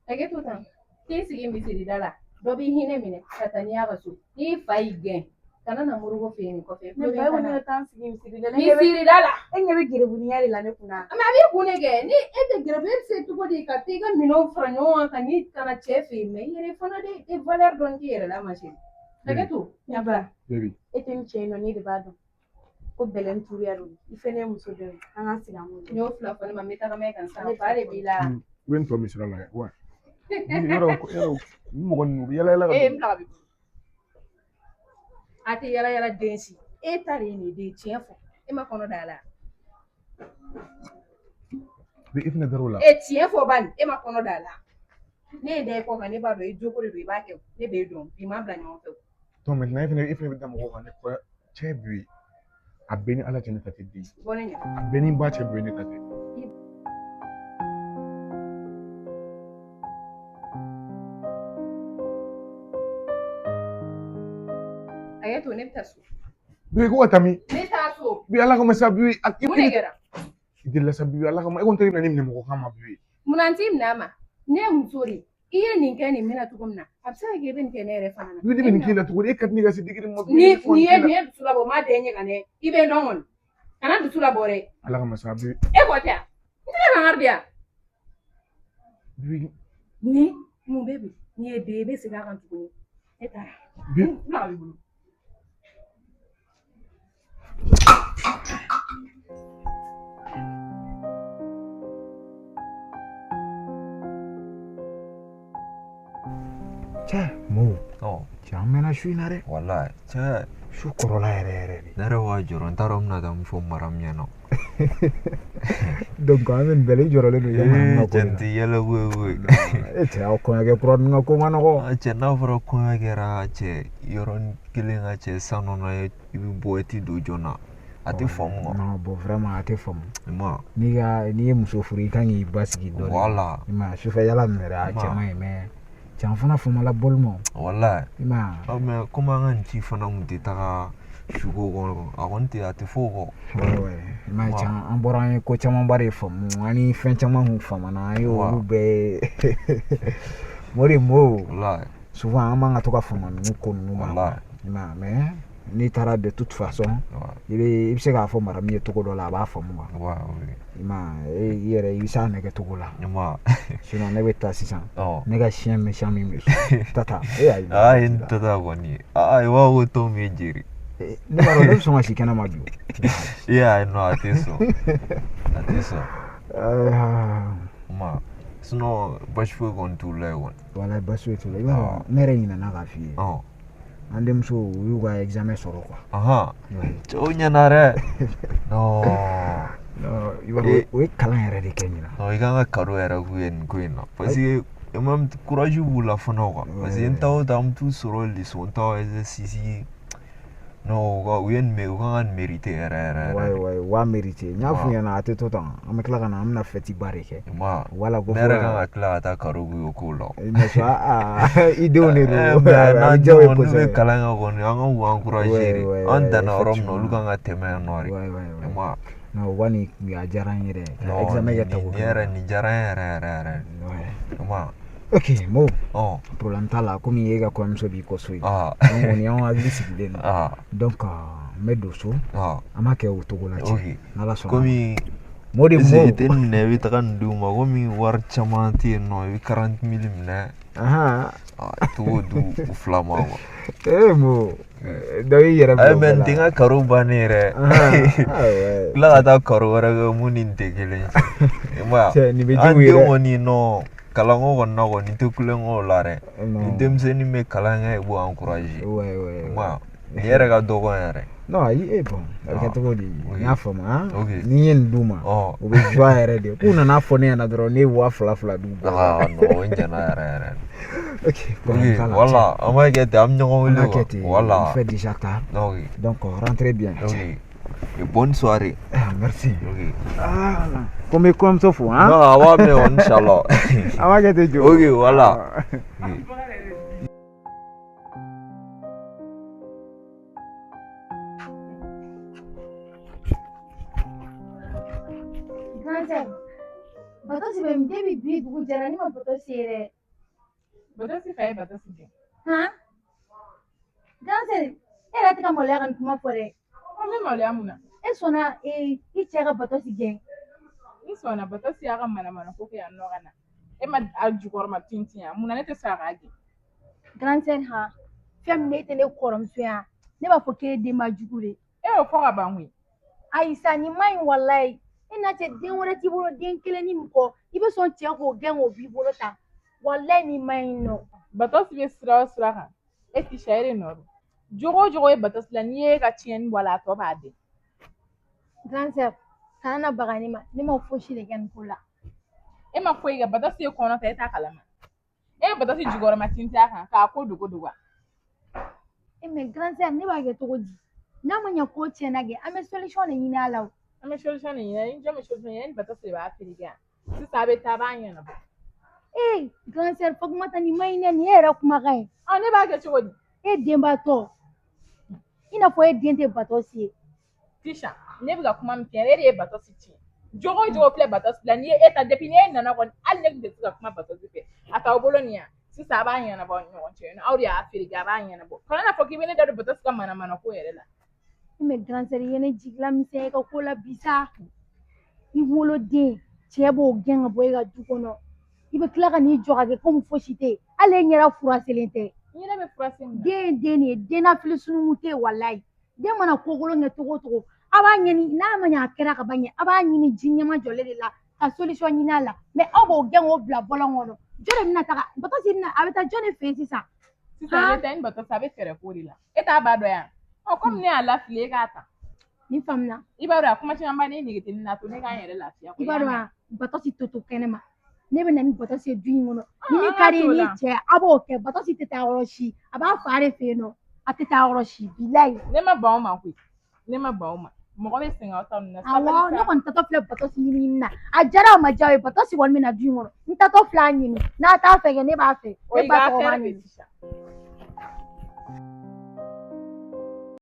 Age to tan. Ti sigi mi sidi dala. Do bi hine mine katania ga su. Ni fa igen. Kana na murugo fe ni ko fe. Ne ba woni tan sigi mi sidi dala. Mi sidi dala. Enye be gire buni yari la ne kuna. Ma bi kune ge ni e de gire be se tu ko di ka ti ga mino franyo ka ni kana chef me yere fona de valeur don ki yere la machine. Age to. Ya ba. Baby. Etem cheno ni de bado. Ko belen turiaro. Ifene muso de. Anga siga mo. Yo fla fona ma meta ga me kan sa pare bila. Wen to misra la wa. Yoro mo gon yala la. Mla bi. Ate yala densi. E tare ni de chefo. e ma kɔnɔ da la Be ifna darola. e tiɲɛ fɔ bani e ma kɔnɔ da la ne ye da i kɔ kan ne b'a dɔn i joko de don i b'a kɛ ne b'e dɔn bi ma bila ɲɔgɔn fɛ To maintenant ifna be damo ko ne ko che bi. Abeni ala jene tati di. bɔne ɲɛ Abeni ba che bi ne tati. a ye to ne bɛ taa so Bi ko atami. ne taa so Bi ala ko masa bi mun de kɛra idilla sabi ala ko e ko tari ni mo ko kama bi. munna ti minɛ a ma ne ye muso de i ye nin kɛ nin bɛna cogo min na a bɛ se ka kɛ i bɛ nin kɛ ne yɛrɛ fana na Bi ni kila to e kat ni ga sigiri mo. ni ye dusu labɔ maa den ɲɛ ka ne i bɛ dɔn kɔni kana dusu labɔ dɛ Ala ko masa bi. e kɔ tɛ n tɛ kan bi yan Bi ni mun bɛ bi n'i ye den i bɛ segin a kan tuguni e taara bi n'a b'i bolo Che, mo. Oh. Jamena shui nare. Wallahi. Che. Shu korola ere. Nare wajuro ntarom na dam fo maram yano. Donc amen bele joro le yama na ko. Janti yala we. E che o ko ge pro nga ko ngana ko. Che na fro ko gera che yoron kilinga che sano na ibi boeti do jona. Ati fom ngo. No, bo vraiment ati fom. Ma. Ni muso furi kan yi basigi do. Wala. Ma shu fa yala mera che mai me. Chan fana foma la bolmo. Wallahi. Ma. Me kuma ngan ti fana muti taka shugo go agonti ati fogo. Ma chan an bora ko chama bare fom ani fen chama hu fama na yo be. Mori mo. Wallahi. Souvent amanga toka foma nu ko nu ma. Ma me ni tara de toute façon il be se ka fo mara mi to ko do la ba fo mo wa ma yere isa ne ke to ko la ma sinon ne beta sisan ne ga chien me chami mi tata ai tata goni ai wa wo to me jiri ne ba ro so ma shi kana ma ju yeah no atiso ma sino bashfu gon to lewon wala bashfu to lewon mere ni na ga fi andem so yu ga examen soro quoi aha chonya nare no we kala yere de kenyina no iganga karo era kuino parce emam courage bula fonoga parce entaw dam tu soro li son taw exercice no ga wen me ga mérité era wa mérité nya fu yana ate to tan am kala kana am na feti bareke ma wala go nere ga kala ta karo gu ko lo me sa ideo ne ro na jawe ko se kala nga ko ni anga wa encourager anda na rom no lu ga teme no ri ma no wani ya jaran yere examen ya tawo yere ni jaran yere ma ok mo problème tala comme yega ko am so bi ko so on y a glissé den donc me dosso amake o to gola ci na la so comme modi mo ten ne wi takan du ma gomi war chamanti no wi 40,000 mne aha to du flama mo do yere ay men tinga karu banere la ta karu wara munin tegele ma ni be jiwi woni no kalango gonna go ni tekulengo lare demseni me kalanga e bo encourager ma yere ga dogo yere no yi bon ka to di nya fama ni yen duma o be joa yere de kuna na fone na dro ne wa fla du no njana yere ok voilà on va get am nyogo voilà on fait déjà tard donc rentrez bien et bonne soirée merci comme ça faut hein non awa me inshallah awa get jo ok voilà Batosi be mdebi bi dugu jara ni ma batosi yere. Batosi fa batosi je. Ha? Danse era tika mole kan kuma fore. Me mole amuna. E sona i chega batosi je. I sona batosi aga mana ko ke anno kana. E ma ajugor ma tintia muna ne te sa ga ge. Grandsen ha. Fem ne te ne korom suya. Ne ba foke de ma jugure. E o fo ga banwi. Aisa ni mai wallahi. Ina ce den wɛrɛ t'i bolo den kelen ni mɔgɔ i bɛ sɔn cɛ k'o gɛn k'o b'i bolo ta walayi ni ma ɲi nɔ. Batosi bɛ sira o sira kan e ti sɛ e nɔ jogo o jogo ye batosi la n'i ye ka tiɲɛni bɔ a la a tɔ b'a den. Grand chef, kana na baga ne ma fosi de kɛ nin ko la. E ma foyi kɛ Batɔsi ye kɔnɔ ta e t'a kalama. E ye Batɔsi jukɔrɔma tintin a kan k'a ko dogo dogo wa? Mais grand chef ne b'a kɛ cogo di? N'a ma ɲɛ ko tiɲɛna kɛ an bɛ solution de ɲini a la o. An bɛ solution de ɲini ni jɔn bɛ solution ɲini ni Batɔsi de b'a feere kɛ sisan a bɛ taa a b'a ɲɛnabɔ. Grand chef Fatumata nin ma ɲi dɛ nin ye yɛrɛ kumakan ye. Ne b'a kɛ cogo di? E denbatɔ i n'a fɔ e den tɛ Batɔsi ye. Tisha ne bɛ ka kuma min fɛ e de ye Batɔsi tiɲɛ. Jogo o jogo filɛ Batɔsi la ni ye e ta depuis n'e nana kɔni hali ne tun tɛ se ka kuma Batɔsi fɛ a t'aw bolo nin yan sisan a b'a ɲɛnabɔ aw ni ɲɔgɔn cɛ aw de y'a feere kɛ a b'a ɲɛnabɔ kana n'a fɔ k'i bɛ ne da don Batɔsi ka mana ko yɛrɛ la. Mais grand chef i ye ne jigila misɛnya i ka ko la bi sa. I woloden cɛ b'o gɛn ka bɔ e ka du kɔnɔ i bɛ tila ka n'i jɔ ka kɛ komi fosi tɛ yen hali e ɲɛda furaselen tɛ. Ɲɛda bɛ furaselen min na. Den ye den de ye den nafili sunumu tɛ yen walayi den mana kokolon kɛ cogo o cogo a b'a ɲini n'a ma ɲɛ a kɛra ka ban ɲɛ a b'a ɲini ji ɲɛma jɔlen de la ka solution ɲini a la mais aw b'o gɛn k'o bila bɔlɔn kɔnɔ jɔn de bɛna taga Batɔsi bɛna a bɛ taa jɔn de fɛ yen sisan. Sisan a bɛ taa ni Batɔsi a bɛ fɛɛrɛ k'o de la e t'a ba dɔn yan komi ne y'a lafili e k'a ta. Ni faamuna. I b'a dɔn a kuma caman ba ne nege tɛ ne na to ne k'an yɛrɛ lafiya. I b'a dɔn Batɔsi to kɛnɛ ma ne bɛ na ni Batɔsi ye du in kɔnɔ ni min ka di ye ni cɛ a b'o kɛ Batɔsi tɛ taa yɔrɔ si a b'a fa de fɛ yen nɔ a tɛ taa yɔrɔ si bilayi. Ne ma ban o ma koyi ne ma ban o ma mɔgɔ bɛ sɛgɛn aw ta ninnu na. Awɔ ne kɔni tatɔ filɛ Batɔsi ɲini na a diyara o ma diya o ye Batɔsi kɔni bɛ na du in kɔnɔ n tatɔ filɛ a ɲini n'a t'a fɛ kɛ ne b'a fɛ ne ba tɔgɔ b'a ɲini.